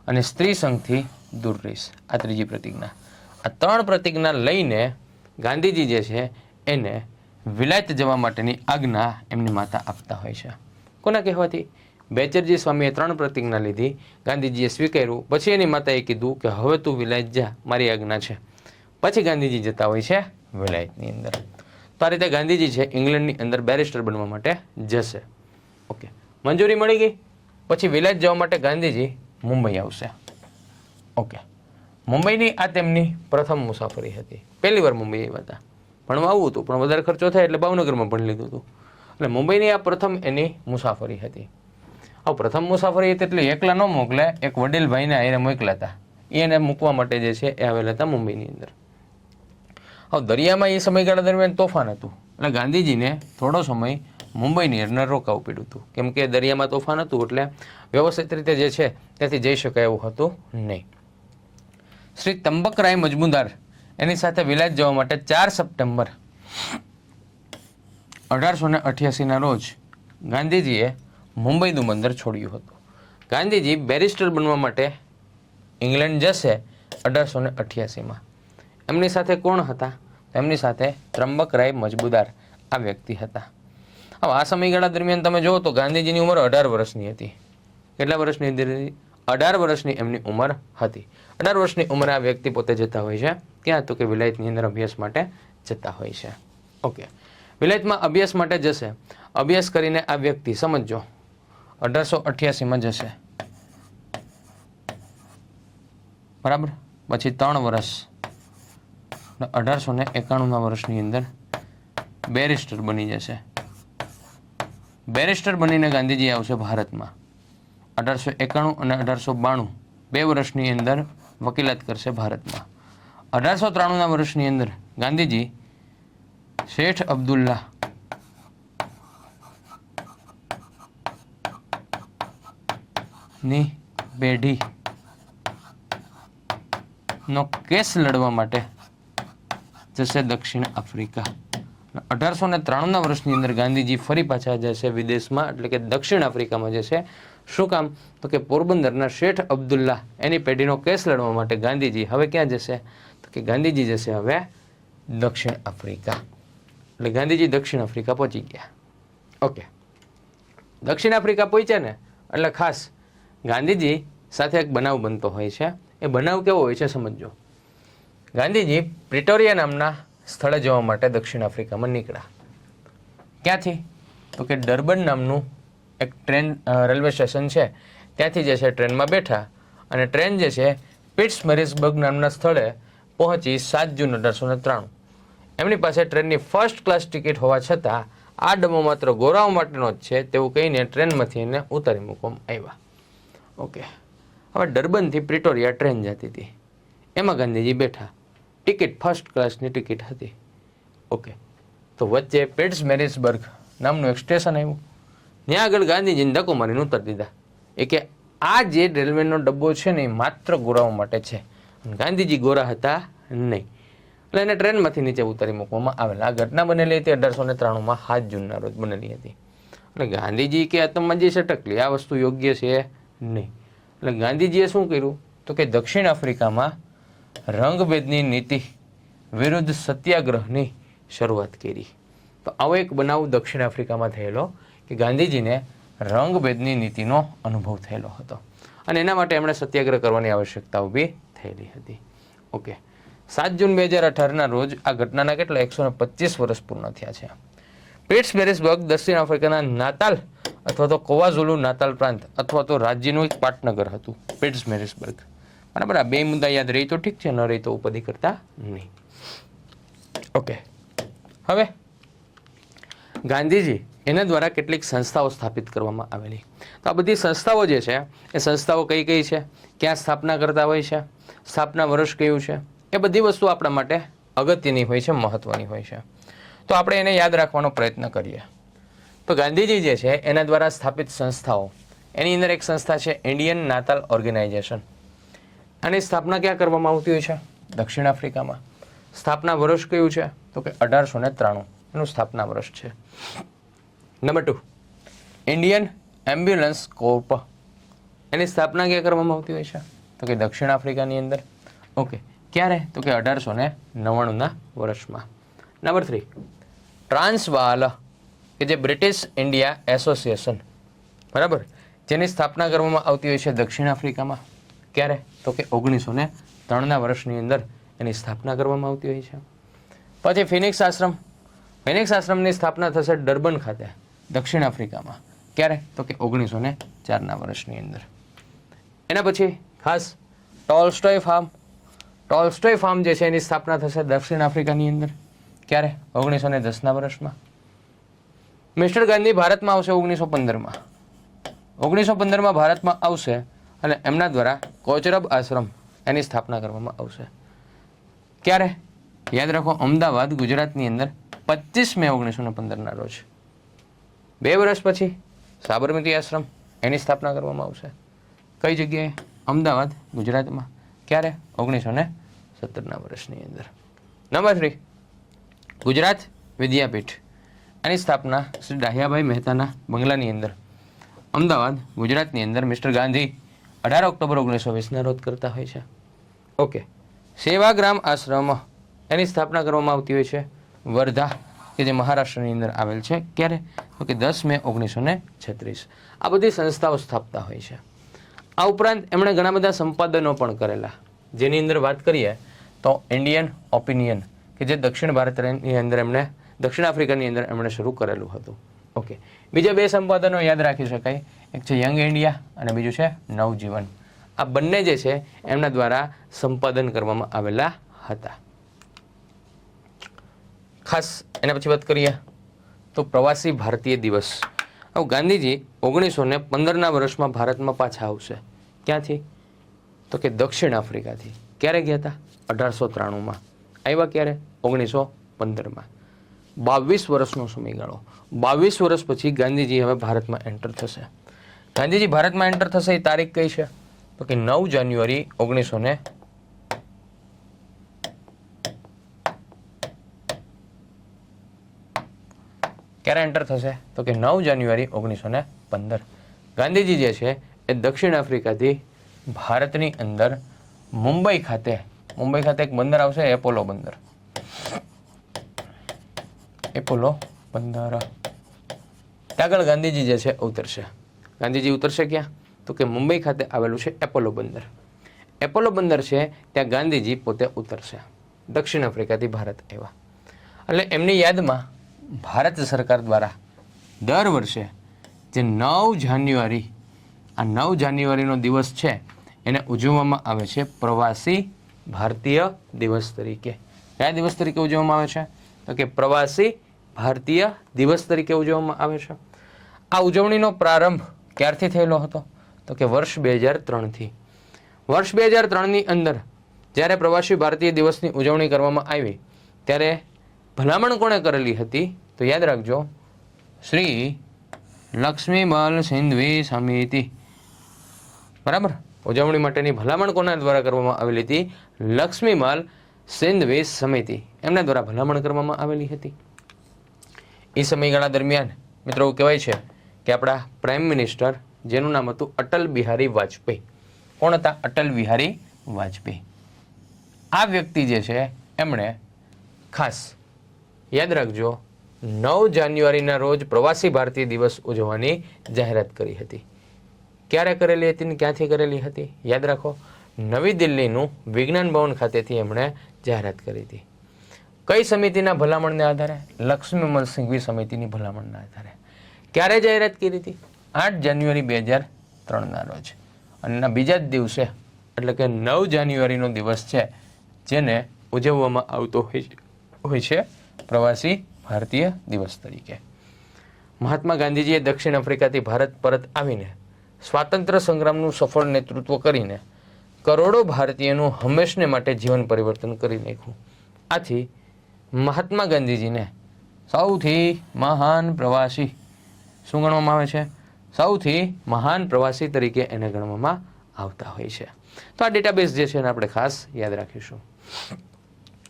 અને સ્ત્રી સંઘથી દૂર રહીશ, આ ત્રીજી પ્રતિજ્ઞા. આ 3 પ્રતિજ્ઞા લઈને ગાંધીજી જે છે એને વિલાયત જવા માટેની આજ્ઞા એમની માતા આપતા હોય છે. કોના કહેવાથી? બેચરજી સ્વામીએ 3 પ્રતિજ્ઞા લીધી, ગાંધીજીએ સ્વીકાર્યું, પછી એની માતાએ કીધું કે હવે તું વિલાયત જા, મારી આજ્ઞા છે. પછી ગાંધીજી જતા હોય છે વિલાયતની અંદર. તો આ રીતે ગાંધીજી છે ઇંગ્લેન્ડની અંદર બેરિસ્ટર બનવા માટે જશે. ઓકે, મંજૂરી મળી ગઈ. પછી વિલાયત જવા માટે ગાંધીજી મુંબઈ આવશે. ઓકે, મુંબઈની આ તેમની પ્રથમ મુસાફરી હતી. પહેલી વાર મુંબઈ આવ્યા હતા. ભણવા આવું હતું પણ વધારે ખર્ચો થાય એટલે ભાવનગરમાં ભણી લીધું હતું. એટલે મુંબઈની આ પ્રથમ એની મુસાફરી હતી. આ પ્રથમ મુસાફરી તેટલી એકલા ન મોકલે, એક વડીલ ભાઈને એને મોકલ્યા હતા. એને મૂકવા માટે જે છે એ આવેલા હતા મુંબઈની અંદર. હવે દરિયામાં એ સમયગાળા દરમિયાન તોફાન હતું એટલે ગાંધીજીને થોડો સમય મુંબઈની અંદર રોકાવું પડ્યું હતું, કેમ કે દરિયામાં તોફાન હતું એટલે વ્યવસ્થિત રીતે જે છે ત્યાંથી જઈ શકાય એવું હતું નહીં. શ્રી તંબકરાય મજમુદાર એની સાથે વિલાયત જવા માટે 4 સપ્ટેમ્બર 1888ના રોજ ગાંધીજીએ મુંબઈનું બંદર છોડ્યું હતું. ગાંધીજી બેરિસ્ટર બનવા માટે ઇંગ્લેન્ડ જશે 1888માં. એમની સાથે કોણ હતા? એમની સાથે ત્રંબકરાય મજમુદાર આ વ્યક્તિ હતા. હવે આ સમયગાળા દરમિયાન તમે જુઓ તો ગાંધીજીની ઉંમર 18 વર્ષની હતી. કેટલા વર્ષની હતી? 18 વર્ષની એમની ઉંમર હતી. 18 વર્ષની ઉંમરે આ વ્યક્તિ પોતે જતા હોય છે ક્યાં તો કે વિલાયતની અંદર અભ્યાસ માટે જતા હોય છે. ઓકે, વિલાયતમાં અભ્યાસ માટે જશે. અભ્યાસ કરીને આ વ્યક્તિ સમજો 1888માં જશે, બરાબર. પછી 3 વર્ષ 1891ના વર્ષની અંદર બેરિસ્ટર બની જશે. બેરિસ્ટર બનીને ગાંધીજી આવશે ભારતમાં. 1891 અને 1892 2 વર્ષની અંદર વકીલાત કરશે ભારતમાં. 1893ના વર્ષની અંદર ગાંધીજી શેઠ અબ્દુલ્લા ની પેઢી નો કેસ લડવા માટે જશે દક્ષિણ આફ્રિકા. 1893ના વર્ષની અંદર ગાંધીજી ફરી પાછા જશે વિદેશમાં, એટલે કે દક્ષિણ આફ્રિકામાં જશે. શું કામ? તો કે પોરબંદરના શેઠ અબ્દુલ્લા એની પેઢીનો કેસ લડવા માટે ગાંધીજી હવે ક્યાં જશે? તો કે ગાંધીજી જશે હવે દક્ષિણ આફ્રિકા. એટલે ગાંધીજી દક્ષિણ આફ્રિકા પહોંચી ગયા. ઓકે, દક્ષિણ આફ્રિકા પહોંચ્યા ને એટલે ખાસ ગાંધીજી સાથે એક બનાવ બનતો હોય છે. એ બનાવ કેવો હોય છે સમજો. ગાંધીજી પ્રિટોરિયા નામના સ્થળે જવા માટે દક્ષિણ આફ્રિકામાં નીકળ્યા. ક્યાંથી? તો કે ડર્બન નામનું એક ટ્રેન રેલવે સ્ટેશન છે, ત્યાંથી જે છે ટ્રેનમાં બેઠા અને ટ્રેન જે છે પિટ્સમેરિસબર્ગ નામના સ્થળે પહોંચી 7 જૂન 1893. એમની પાસે ટ્રેનની ફર્સ્ટ ક્લાસ ટિકિટ હોવા છતાં આ ડબ્બો માત્ર ગોરાઓ માટેનો જ છે તેવું કહીને ટ્રેનમાંથી એને ઉતારી મૂકવામાં આવ્યા. ઓકે, હવે ડર્બનથી પ્રિટોરિયા ટ્રેન જતી હતી, એમાં ગાંધીજી બેઠા. ટિકિટ ફર્સ્ટ ક્લાસની ટિકિટ હતી. ઓકે, તો વચ્ચે પિટ્સમેરિસબર્ગ નામનું એક સ્ટેશન આવ્યું. ત્યાં આગળ ગાંધીજીને ધક્કો મારીને ઉતારી દીધા. એ કે આ જે રેલવેનો ડબ્બો છે ને એ માત્ર ગોરાઓ માટે છે. ગાંધીજી ગોરા હતા નહીં, એટલે એને ટ્રેનમાંથી નીચે ઉતારી મૂકવામાં આવેલા. આ ઘટના બનેલી હતી 1893માં 7 જૂનના રોજ બનેલી હતી. એટલે ગાંધીજી કે આતંકમાં જે છે ટકલી, આ વસ્તુ યોગ્ય છે નહીં. એટલે ગાંધીજીએ શું કર્યું? તો કે દક્ષિણ આફ્રિકામાં રંગભેદની નીતિ વિરુદ્ધ સત્યાગ્રહની શરૂઆત કરી. તો આવો એક બનાવ દક્ષિણ આફ્રિકામાં થયેલો કે ગાંધીજીને રંગભેદની નીતિનો અનુભવ થયેલો હતો અને એના માટે એમણે સત્યાગ્રહ કરવાની આવશ્યકતા ઊભી થયેલી હતી. ઓકે, 7 જૂન 2018ના રોજ આ ઘટનાના કેટલા 125 વર્ષ પૂર્ણ થયા છે. પિટ્સમેરિસબર્ગ દક્ષિણ આફ્રિકાના નાતાલ અથવા તો કોવાઝુલુ નાતાલ પ્રાંત અથવા તો રાજ્યનું એક પાટનગર હતું પિટ્સમેરિસબર્ગ. બરાબર, આ બે મુદ્દા યાદ રહી તો ઠીક છે, ન રહી તો ઉપાધિ કરતા નહીં. ઓકે, હવે ગાંધીજી એના દ્વારા કેટલીક સંસ્થાઓ સ્થાપિત કરવામાં આવેલી. તો આ બધી સંસ્થાઓ જે છે એ સંસ્થાઓ કઈ કઈ છે, ક્યાં સ્થાપના કરતા હોય છે, સ્થાપના વર્ષ કયું છે, એ બધી વસ્તુ આપણા માટે અગત્યની હોય છે, મહત્વની હોય છે. તો આપણે એને યાદ રાખવાનો પ્રયત્ન કરીએ. તો ગાંધીજી જે છે એના દ્વારા સ્થાપિત સંસ્થાઓ, એની અંદર એક સંસ્થા છે ઇન્ડિયન નાતાલ ઓર્ગેનાઇઝેશન. આની સ્થાપના ક્યાં કરવામાં આવતી હોય છે? દક્ષિણ આફ્રિકામાં. સ્થાપના વર્ષ કયું છે? તો કે 1893 એનું સ્થાપના વર્ષ છે. Number 2, Indian ambulance corp. એની સ્થાપના ક્યાં કરવામાં આવતી હોય છે? તો કે દક્ષિણ આફ્રિકાની અંદર. ઓકે, ક્યારે? તો કે 1899ના વર્ષમાં. નંબર 3, ટ્રાન્સવાલ, કે જે બ્રિટિશ ઇન્ડિયા એસોસિએશન, બરાબર, જેની સ્થાપના કરવામાં આવતી હોય છે દક્ષિણ આફ્રિકામાં. ક્યારે? તો કે 1903ના વર્ષની અંદર એની સ્થાપના કરવામાં આવતી હોય છે. પછી ફિનિક્સ આશ્રમ. ફિનિક્સ આશ્રમની સ્થાપના થશે ડર્બન ખાતે દક્ષિણ આફ્રિકામાં. ક્યારે? તો કે 1904ના વર્ષની અંદર. એના પછી ખાસ ટોલ્સ્ટોય ફાર્મ. ટોલ્સ્ટોય ફાર્મ જે છે એની સ્થાપના થશે દક્ષિણ આફ્રિકાની અંદર. ક્યારે? 1910ના વર્ષમાં. મિસ્ટર ગાંધી ભારતમાં આવશે 1915માં. 1915માં ભારતમાં આવશે અને એમના દ્વારા કોચરબ આશ્રમ એની સ્થાપના કરવામાં આવશે. ક્યારે? યાદ રાખો, અમદાવાદ ગુજરાતની અંદર 25 મે 1915ના રોજ. 2 વર્ષ પછી સાબરમતી આશ્રમ એની સ્થાપના કરવામાં આવશે. કઈ જગ્યાએ? અમદાવાદ ગુજરાતમાં. ક્યારે? 1917ના વર્ષની અંદર. નંબર 3, ગુજરાત વિદ્યાપીઠ. એની સ્થાપના શ્રી ડાહ્યાભાઈ મહેતાના બંગલાની અંદર અમદાવાદ ગુજરાતની અંદર મિસ્ટર ગાંધી 18 ઓક્ટોબર 1920ના રોજ કરતા હોય છે. ઓકે, સેવાગ્રામ આશ્રમ એની સ્થાપના કરવામાં આવતી હોય છે વર્ધા, કે જે મહારાષ્ટ્રની અંદર આવેલ છે. ક્યારે? તો કે 10 મે 1936. આ બધી સંસ્થાઓ સ્થાપતા હોય છે. આ ઉપરાંત એમણે ઘણા બધા સંપાદનો પણ કરેલા, જેની અંદર વાત કરીએ તો ઇન્ડિયન ઓપિનિયન, કે જે દક્ષિણ ભારતની અંદર એમણે દક્ષિણ આફ્રિકાની અંદર એમણે શરૂ કરેલું હતું. ઓકે, બીજા 2 સંપાદનો યાદ રાખી શકાય. એક છે યંગ ઇન્ડિયા અને બીજું છે નવજીવન. આ બંને જે છે એમના દ્વારા સંપાદન કરવામાં આવેલા હતા. ખાસ એના પછી વાત કરીએ તો પ્રવાસી ભારતીય દિવસ. હવે ગાંધીજી 1915ના વર્ષમાં ભારતમાં પાછા આવશે. ક્યાંથી? તો કે દક્ષિણ આફ્રિકાથી. ક્યારે ગયા હતા? 1893માં. આવ્યા ક્યારે? 1915માં. 22 વર્ષનો સમયગાળો. 22 વર્ષ પછી ગાંધીજી હવે ભારતમાં એન્ટર થશે. ગાંધીજી ભારતમાં એન્ટર થશે એ તારીખ કઈ છે? તો કે 9 જાન્યુઆરી 1915. ક્યારે એન્ટર થશે? તો કે 9 જાન્યુઆરી 1915. ગાંધીજી જે છે એ દક્ષિણ આફ્રિકાથી ભારતની અંદર મુંબઈ ખાતે એક બંદર આવશે, એપોલો બંદર. એપોલો બંદર આગળ ગાંધીજી જે છે ઉતરશે. ગાંધીજી ઉતરશે ક્યાં? તો કે મુંબઈ ખાતે આવેલું છે એપોલો બંદર. એપોલો બંદર છે ત્યાં ગાંધીજી પોતે ઉતરશે. દક્ષિણ આફ્રિકાથી ભારત આવ્યા એટલે એમની યાદમાં ભારત સરકાર દ્વારા દર વર્ષે જે 9 જાન્યુઆરી, આ 9 જાન્યુઆરીનો દિવસ છે એને ઉજવવામાં આવે છે પ્રવાસી ભારતીય દિવસ તરીકે. કયા દિવસ તરીકે ઉજવવામાં આવે છે? તો કે પ્રવાસી ભારતીય દિવસ તરીકે ઉજવવામાં આવે છે. આ ઉજવણીનો પ્રારંભ ક્યારથી થયેલો હતો? તો કે વર્ષ 2003થી. વર્ષ 2003ની અંદર જ્યારે પ્રવાસી ભારતીય દિવસની ઉજવણી કરવામાં આવી ત્યારે ભલામણ કોણે કરેલી હતી? તો યાદ રાખજો, શ્રી લક્ષ્મીબાલ સિંધવી સમિતિ. બરાબર, ઉજવણી માટેની ભલામણ કોના દ્વારા કરવામાં આવેલી હતી? લક્ષ્મીબાલ સિંધવી સમિતિ, એમના દ્વારા ભલામણ કરવામાં આવેલી હતી. એ સમયગાળા દરમિયાન મિત્રો એવું કહેવાય છે કે આપણા પ્રાઇમ મિનિસ્ટર જેનું નામ હતું અટલ બિહારી વાજપેયી. કોણ હતા? અટલ બિહારી વાજપેયી. આ વ્યક્તિ જે છે એમણે ખાસ યાદ રાખજો 9 જાન્યુઆરીના રોજ પ્રવાસી ભારતીય દિવસ ઉજવવાની જાહેરાત કરી હતી. ક્યારે કરેલી હતી ને ક્યાંથી કરેલી હતી? યાદ રાખો, નવી દિલ્હીનું વિજ્ઞાન ભવન ખાતેથી એમણે જાહેરાત કરી હતી. કઈ સમિતિના ભલામણને આધારે? લક્ષ્મીમલ સિંઘવી સમિતિની ભલામણના આધારે. ક્યારે જાહેરાત કરી હતી? 8 જાન્યુઆરી 2003ના રોજ. અને બીજા જ દિવસે એટલે કે 9 જાન્યુઆરીનો દિવસ છે જેને ઉજવવામાં આવતો હોય છે પ્રવાસી ભારતીય દિવસ તરીકે. મહાત્મા ગાંધીજીએ દક્ષિણ આફ્રિકાથી ભારત પરત આવીને સ્વાતંત્ર્ય સંગ્રામનું સફળ નેતૃત્વ કરીને કરોડો ભારતીયોનું હંમેશને માટે જીવન પરિવર્તન કરી નાખ્યું. આથી મહાત્મા ગાંધીજીને સૌથી મહાન પ્રવાસી શું ગણવામાં આવે છે? સૌથી મહાન પ્રવાસી તરીકે એને ગણવામાં આવતા હોય છે. તો આ ડેટાબેઝ જે છે એને આપણે ખાસ યાદ રાખીશું.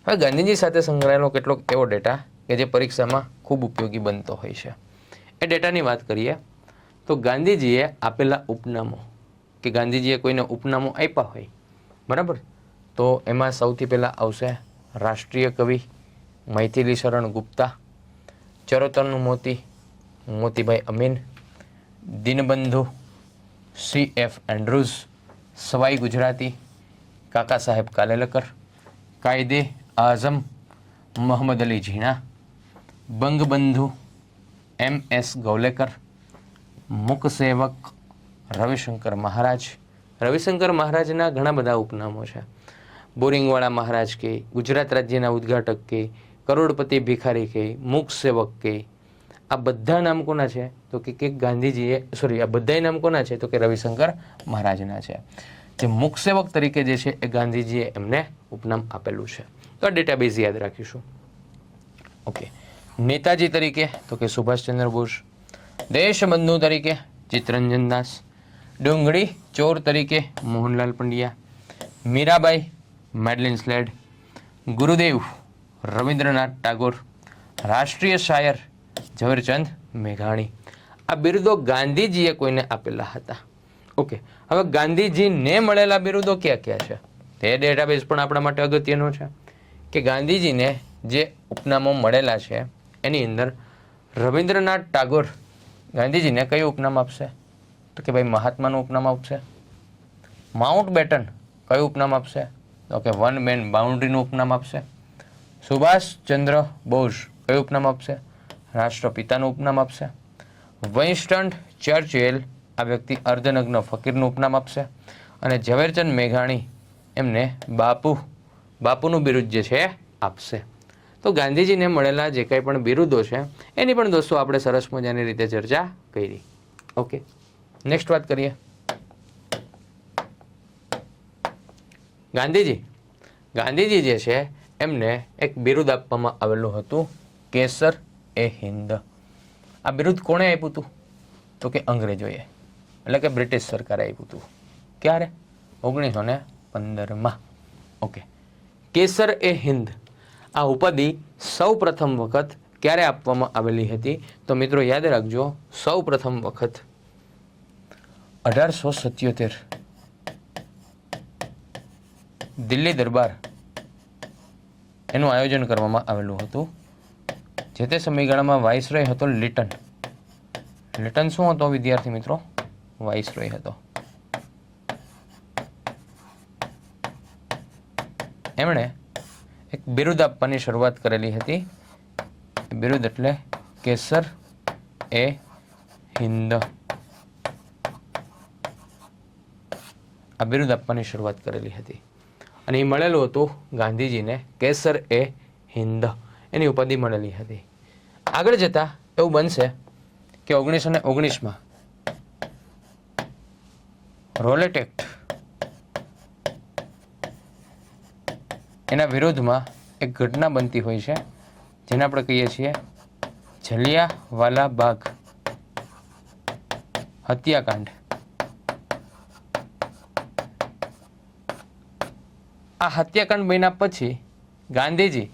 હવે ગાંધીજી સાથે સંકળાયેલો કેટલોક એવો ડેટા કે જે પરીક્ષામાં ખૂબ ઉપયોગી બનતો હોય છે. એ ડેટાની વાત કરીએ તો ગાંધીજીએ આપેલા ઉપનામો કે ગાંધીજીએ કોઈને ઉપનામો આપ્યા હોય, બરાબર, તો એમાં સૌથી પહેલાં આવશે રાષ્ટ્રીય કવિ મૈથિલી શરણ ગુપ્તા, ચરોતરનું મોતી મોતીભાઈ અમીન, દીનબંધુ CF એન્ડ્રુઝ, સવાઈ ગુજરાતી કાકા સાહેબ કાલેલકર, કાયદે આઝમ મોહમ્મદ અલી ઝીણા, બંગબંધુ MS ગૌલેકર, મુક સેવક રવિશંકર મહારાજ. રવિશંકર મહારાજના ઘણા બધા ઉપનામો છે. બોરિંગવાળા મહારાજ કે, ગુજરાત રાજ્યના ઉદ્ઘાટક કે, કરોડપતિ ભિખારી કે, મુક સેવક કે. આ બધા નામ કોના છે? તો કે ગાંધીજીએ આ બધા નામ કોના છે? તો કે રવિશંકર મહારાજના છે. જે મુક સેવક તરીકે જે છે એ ગાંધીજીએ એમને ઉપનામ આપેલું છે. તો આ ડેટાબેઝ યાદ રાખીશું. ઓકે. નેતાજી તરીકે તો કે સુભાષચંદ્ર બોઝ, દેશબંધુ તરીકે ચિત્તરંજન દાસ, ડુંગળી ચોર તરીકે મોહનલાલ પંડ્યા, મીરાબાઈ મેડલિન સ્લેડ, ગુરુદેવ રવિન્દ્રનાથ ટાગોર, રાષ્ટ્રીય શાયર ઝવેરચંદ મેઘાણી. આ બિરુદો ગાંધીજીએ કોઈને આપેલા હતા. ઓકે. હવે ગાંધીજીને મળેલા બિરુદો ક્યાં ક્યાં છે? તે ડેટાબેઝ પણ આપણા માટે અગત્યનો છે કે ગાંધીજીને જે ઉપનામો મળેલા છે એની અંદર રવિન્દ્રનાથ ટાગોર ગાંધીજીને કયું ઉપનામ આપશે? તો કે ભાઈ મહાત્માનું ઉપનામ આપશે. માઉન્ટ બેટન કયું ઉપનામ આપશે? તો કે વન મેન બાઉન્ડ્રીનું ઉપનામ આપશે. સુભાષચંદ્ર બોઝ કયું ઉપનામ આપશે? રાષ્ટ્રપિતાનું ઉપનામ આપશે. વિન્સ્ટન ચર્ચિલ આ વ્યક્તિ અર્ધનગ્ન ફકીરનું ઉપનામ આપશે. અને ઝવેરચંદ મેઘાણી એમને બાપુનું બિરુદ જે છે આપશે. તો ગાંધીજીને મળેલા જે કંઈ પણ બિરુદો છે એની પણ દોસ્તો આપણે સરસ મજાની રીતે ચર્ચા કરી. ઓકે, નેક્સ્ટ વાત કરીએ. ગાંધીજી જે છે એમને એક બિરુદ આપવામાં આવેલું હતું કેસર એ હિન્દ. આ બિરુદ કોણે આપ્યું હતું? તો કે અંગ્રેજોએ, એટલે કે બ્રિટિશ સરકારે આપ્યું હતું. ક્યારે? 1915માં. ઓકે. કેસર એ હિન્દ આ ઉપાધિ સૌ પ્રથમ વખત ક્યારે આપવામાં આવેલી હતી? તો મિત્રો યાદ રાખજો, સૌ પ્રથમ વખત 1877 દિલ્હી દરબાર એનું આયોજન કરવામાં આવેલું હતું. જે તે સમયગાળામાં વાઇસરોય હતો લિટન. લિટન શું હતો વિદ્યાર્થી મિત્રો? વાઇસરોય હતો. એમણે એક બિરુદ આપવાની શરૂઆત કરેલી હતી. બિરુદ એટલે કેસર એ હિન્દ. આ બિરુદ આપવાની શરૂઆત કરેલી હતી અને એ મળેલું હતું ગાંધીજીને. કેસર એ હિન્દ એની ઉપાધિ મળેલી હતી. આગળ જતા એવું બનશે કે 1919માં રોલેટ એક્ટ એના વિરોધમાં એક ઘટના બનતી હોય છે, જેને આપણે કહીએ છીએ જલિયાવાલા બાગ હત્યાકાંડ. આ હત્યાકાંડ બન્યા પછી ગાંધીજી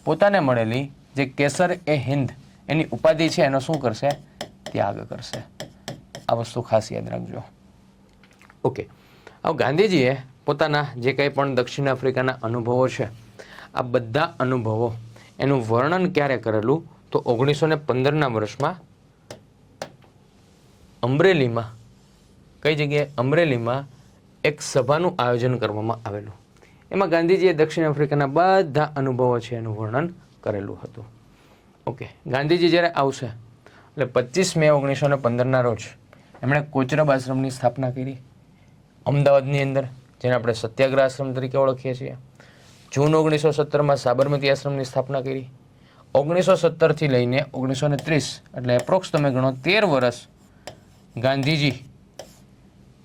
પોતાને મળેલી જે કેસર એ હિન્દ એની ઉપાધિ છે એનો શું કરશે? ત્યાગ કરશે. આ વસ્તુ ખાસ યાદ રાખજો. ઓકે. હવે ગાંધીજીએ પોતાના જે કંઈ પણ દક્ષિણ આફ્રિકાના અનુભવો છે, આ બધા અનુભવો એનું વર્ણન ક્યારે કરેલું? તો 1915ના વર્ષમાં અમરેલીમાં. કઈ જગ્યાએ? અમરેલીમાં એક સભાનું આયોજન કરવામાં આવેલું. એમાં ગાંધીજીએ દક્ષિણ આફ્રિકાના બધા અનુભવો છે એનું વર્ણન કરેલું હતું. ઓકે. ગાંધીજી જ્યારે આવશે એટલે 25 મે 1915ના રોજ એમણે કોચરબ આશ્રમની સ્થાપના કરી અમદાવાદની અંદર, જેને આપણે સત્યાગ્રહ આશ્રમ તરીકે ઓળખીએ છીએ. જૂન 1917માં સાબરમતી આશ્રમની સ્થાપના કરી. 1917થી લઈને 1930 એટલે એપ્રોક્સ તમે ગણો 13 વર્ષ ગાંધીજી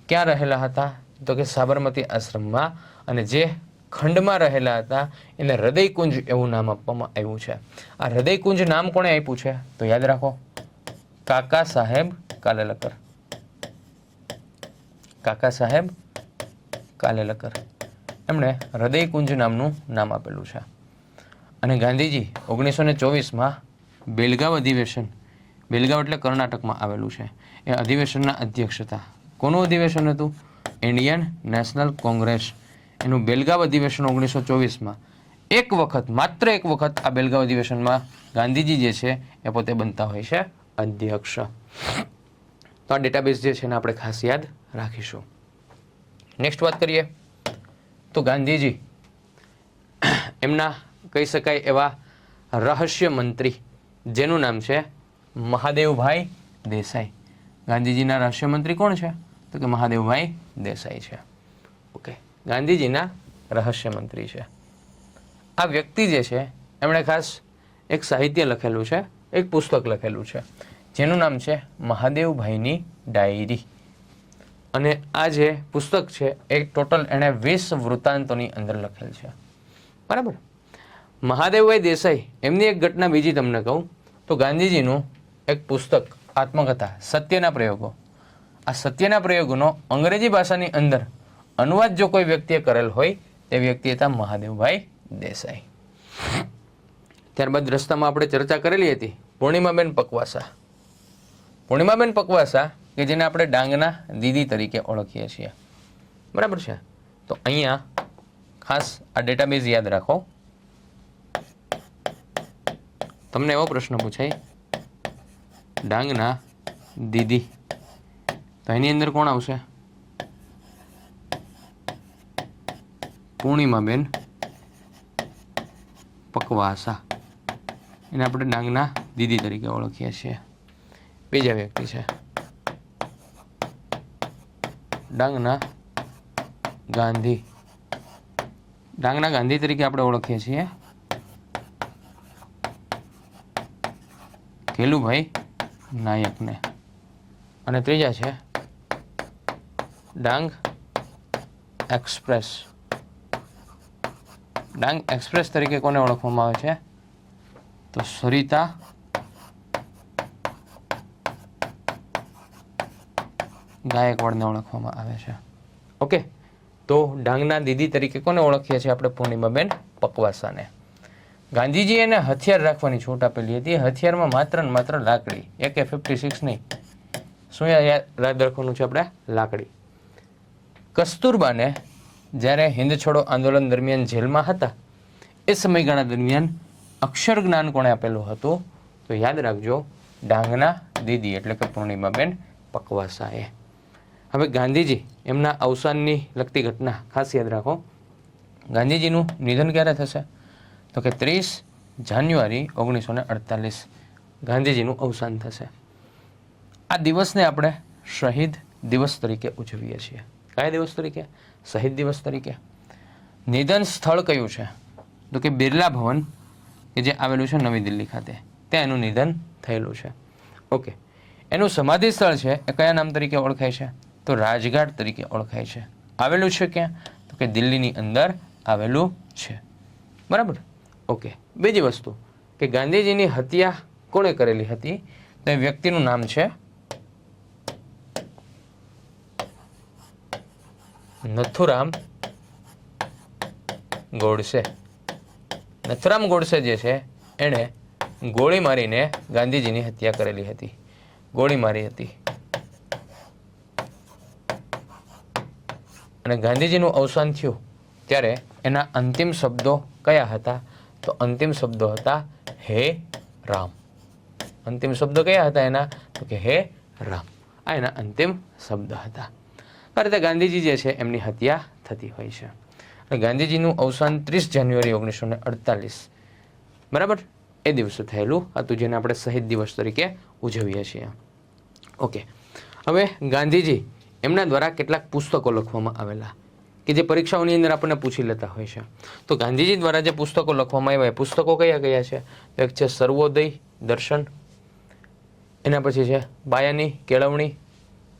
ક્યાં રહેલા હતા? તો કે સાબરમતી આશ્રમમાં. અને જે ખંડમાં રહેલા હતા એને હૃદયકુંજ એવું નામ આપવામાં આવ્યું છે. આ હૃદયકુંજ નામ કોણે આપ્યું છે? તો યાદ રાખો, કાકા સાહેબ કાલેલકર. કાકા સાહેબ કાલેલકર એમણે હૃદયકુંજ નામનું નામ આપેલું છે. અને ગાંધીજી 1924માં બેલગાવ અધિવેશન, બેલગાવ એટલે કર્ણાટકમાં આવેલું છે, એ અધિવેશનના અધ્યક્ષ હતા. કોનું અધિવેશન હતું? Indian National Congress. એનું બેલગાવ અધિવેશન 1924માં એક વખત, માત્ર એક વખત આ બેલગાવ અધિવેશનમાં ગાંધીજી જે છે એ પોતે બનતા હોય છે અધ્યક્ષ. તો આ ડેટાબેઝ જે છે એને આપણે ખાસ યાદ રાખીશું. નેક્સ્ટ વાત કરીએ તો ગાંધીજી એમના કહી શકાય એવા રહસ્ય મંત્રી જેનું નામ છે મહાદેવભાઈ દેસાઈ. ગાંધીજીના રહસ્ય મંત્રી કોણ છે? તો કે મહાદેવભાઈ દેસાઈ છે. ઓકે. ગાંધીજીના રહસ્ય મંત્રી છે. આ વ્યક્તિ જે છે એમણે ખાસ એક સાહિત્ય લખેલું છે, એક પુસ્તક લખેલું છે જેનું નામ છે મહાદેવભાઈની ડાયરી. અને આ જે પુસ્તક છે એ ટોટલ એણે 20 વૃત્તાંતોની અંદર લખેલ છે. બરાબર. મહાદેવભાઈ દેસાઈ એમની એક ઘટના બીજી તમને કહું તો ગાંધીજીનું એક પુસ્તક આત્મકથા સત્યના પ્રયોગો. આ સત્યના પ્રયોગોનો અંગ્રેજી ભાષાની અંદર અનુવાદ જો કોઈ વ્યક્તિએ કરેલ હોય તે વ્યક્તિ હતા મહાદેવભાઈ દેસાઈ. ત્યારબાદ રસ્તામાં આપણે ચર્ચા કરેલી હતી પૂર્ણિમાબેન પકવાસા. પૂર્ણિમાબેન પકવાસા કે જેને આપણે ડાંગના દીદી તરીકે ઓળખીએ છીએ. બરાબર છે. તો અહીંયા ખાસ આ ડેટાબેઝ યાદ રાખો. તમને એવો પ્રશ્ન પૂછાય ડાંગના દીદી, તો એની અંદર કોણ આવશે? પૂર્ણિમાબેન પકવાસા. એને આપણે ડાંગના દીદી તરીકે ઓળખીએ છીએ. બીજા વ્યક્તિ છે ડાંગના ગાંધી. ડાંગના ગાંધી તરીકે આપણે ઓળખીએ છીએ કેલુભાઈ નાયકને. અને ત્રીજા છે ડાંગ એક્સપ્રેસ. ડાંગ એક્સપ્રેસ તરીકે કોને ઓળખવામાં આવે છે? તો સરિતા ગાયકવાડને ઓળખવામાં આવે છે. ઓકે, તો ડાંગના દીદી તરીકે કોને ઓળખીએ છીએ આપણે? પૂર્ણિમાબેન પકવાસાને. ગાંધીજી એને હથિયાર રાખવાની છૂટ આપેલી હતી. હથિયારમાં માત્ર ને માત્ર લાકડી, AK-56 નહીં. શું યાદ રાખવાનું છે આપણે? લાકડી. કસ્તુરબાને જ્યારે હિન્દ છોડો આંદોલન દરમિયાન જેલમાં હતા એ સમયગાળા દરમિયાન અક્ષર જ્ઞાન કોણે આપેલું હતું? તો યાદ રાખજો, ડાંગના દીદી એટલે કે પૂર્ણિમાબેન પકવાસાએ. હવે ગાંધીજી એમના અવસાનની લગતી ઘટના ખાસ યાદ રાખો. ગાંધીજીનું નિધન ક્યારે થશે? તો કે 30 જાન્યુઆરી 1948 ગાંધીજીનું અવસાન થશે. આ દિવસને આપણે શહીદ દિવસ તરીકે ઉજવીએ છીએ. કયા દિવસ તરીકે? શહીદ દિવસ તરીકે. નિધન સ્થળ કયું છે? તો કે બિરલા ભવન, કે જે આવેલું છે નવી દિલ્હી ખાતે, ત્યાં એનું નિધન થયેલું છે. ઓકે, એનું સમાધિ સ્થળ છે એ કયા નામ તરીકે ઓળખાય છે? તો રાજઘાટ તરીકે ઓળખાય છે. આવેલું છે ક્યાં? તો કે દિલ્હીની અંદર આવેલું છે. બરાબર. ઓકે, બીજી વસ્તુ કે ગાંધીજીની હત્યા કોણે કરેલી હતી? તો એ વ્યક્તિનું નામ છે નથુરામ ગોડસે. નથુરામ ગોડસે જે છે એણે ગોળી મારીને ગાંધીજીની હત્યા કરેલી હતી. ગોળી મારી હતી. અને ગાંધીજીનું અવસાન થયું ત્યારે એના અંતિમ શબ્દો કયા હતા? તો અંતિમ શબ્દો હતા હે રામ. અંતિમ શબ્દો કયા હતા એના? તો કે હે રામ. આ એના અંતિમ શબ્દ હતા. આ રીતે ગાંધીજી જે છે એમની હત્યા થતી હોય છે. અને ગાંધીજીનું અવસાન 30 જાન્યુઆરી 1948 બરાબર એ દિવસે થયેલું હતું, જેને આપણે શહીદ દિવસ તરીકે ઉજવીએ છીએ. ઓકે, હવે ગાંધીજી એમના દ્વારા કેટલાક પુસ્તકો લખવામાં આવેલા કે જે પરીક્ષાઓની અંદર આપણને પૂછી લેતા હોય છે. તો ગાંધીજી દ્વારા જે પુસ્તકો લખવામાં આવ્યા એ પુસ્તકો કયા કયા છે? તો એક છે સર્વોદય દર્શન, એના પછી છે બાયાની કેળવણી,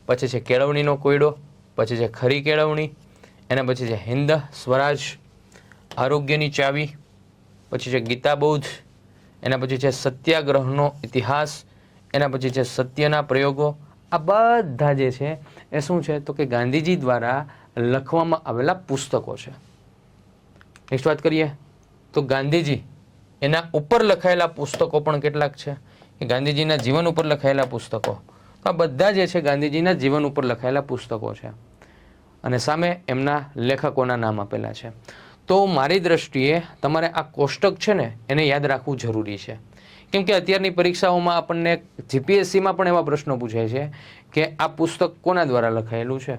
પછી છે કેળવણીનો કોયડો, પછી છે ખરી કેળવણી, એના પછી છે હિન્દ સ્વરાજ, આરોગ્યની ચાવી, પછી છે ગીતાબોધ, એના પછી છે સત્યાગ્રહનો ઇતિહાસ, એના પછી છે સત્યના પ્રયોગો. આ બધા જે છે એ શું છે? તો કે ગાંધીજી દ્વારા લખવામાં આવેલા પુસ્તકો છે. નેક્સ્ટ વાત કરીએ તો ગાંધીજી એના ઉપર લખાયેલા પુસ્તકો પણ કેટલાક છે કે ગાંધીજીના જીવન ઉપર લખાયેલા પુસ્તકો. તો આ બધા જે છે ગાંધીજીના જીવન ઉપર લખાયેલા પુસ્તકો છે અને સામે એમના લેખકોના નામ આપેલા છે. તો મારી દ્રષ્ટિએ તમારે આ કોષ્ટક છે ને એને યાદ રાખવું જરૂરી છે, કેમ કે અત્યારની પરીક્ષાઓમાં આપણને GPSCમાં પણ એવા પ્રશ્નો પૂછાય છે કે આ પુસ્તક કોના દ્વારા લખાયેલું છે.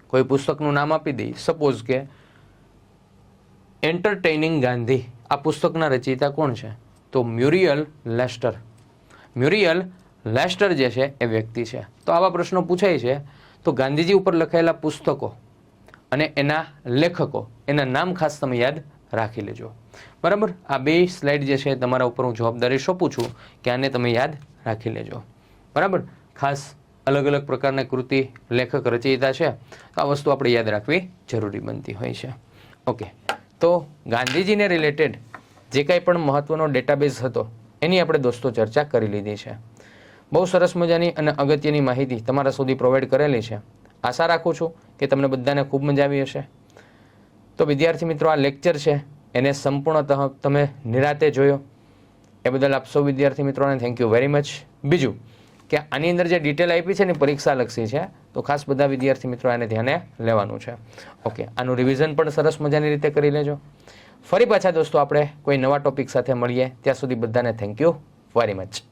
કોઈ પુસ્તકનું નામ આપી દઈ, સપોઝ કે એન્ટરટેઇનિંગ ગાંધી, આ પુસ્તકના રચયિતા કોણ છે? તો મ્યુરિયલ લેસ્ટર. મ્યુરિયલ લેસ્ટર જે છે એ વ્યક્તિ છે. તો આવા પ્રશ્નો પૂછાય છે. તો ગાંધીજી ઉપર લખાયેલા પુસ્તકો અને એના લેખકો, એના નામ ખાસ તમે યાદ રાખી લેજો. બરાબર. આ બે સ્લાઇડ જે છે તમારા ઉપર હું જવાબદારી સોંપું છું કે આને તમે યાદ રાખી લેજો. બરાબર. ખાસ અલગ અલગ પ્રકારની કૃતિ, લેખક, રચયિતા છે, આ વસ્તુ આપણે યાદ રાખવી જરૂરી બનતી હોય છે. ઓકે, તો ગાંધીજીને રિલેટેડ જે કાંઈ પણ મહત્વનો ડેટાબેઝ હતો એની આપણે દોસ્તો ચર્ચા કરી લીધી છે. બહુ સરસ મજાની અને અગત્યની માહિતી તમારા સુધી પ્રોવાઈડ કરેલી છે. આશા રાખું છું કે તમને બધાને ખૂબ મજા આવી હશે. તો વિદ્યાર્થી મિત્રો, આ લેક્ચર છે એને સંપૂર્ણતઃ તમે નિરાતે જોયો એ બદલ આપ સૌ વિદ્યાર્થી મિત્રોને થેન્ક યુ વેરી મચ. બીજું કે આની અંદર જે ડિટેલ આપી છે ને પરીક્ષા લક્ષી છે, તો ખાસ બધા વિદ્યાર્થી મિત્રો એને ધ્યાને લેવાનું છે. ઓકે, આનું રિવિઝન પણ સરસ મજાની રીતે કરી લેજો. ફરી પાછા દોસ્તો આપણે કોઈ નવા ટોપિક સાથે મળીએ. ત્યાં સુધી બધાને થેન્ક યુ વેરી મચ.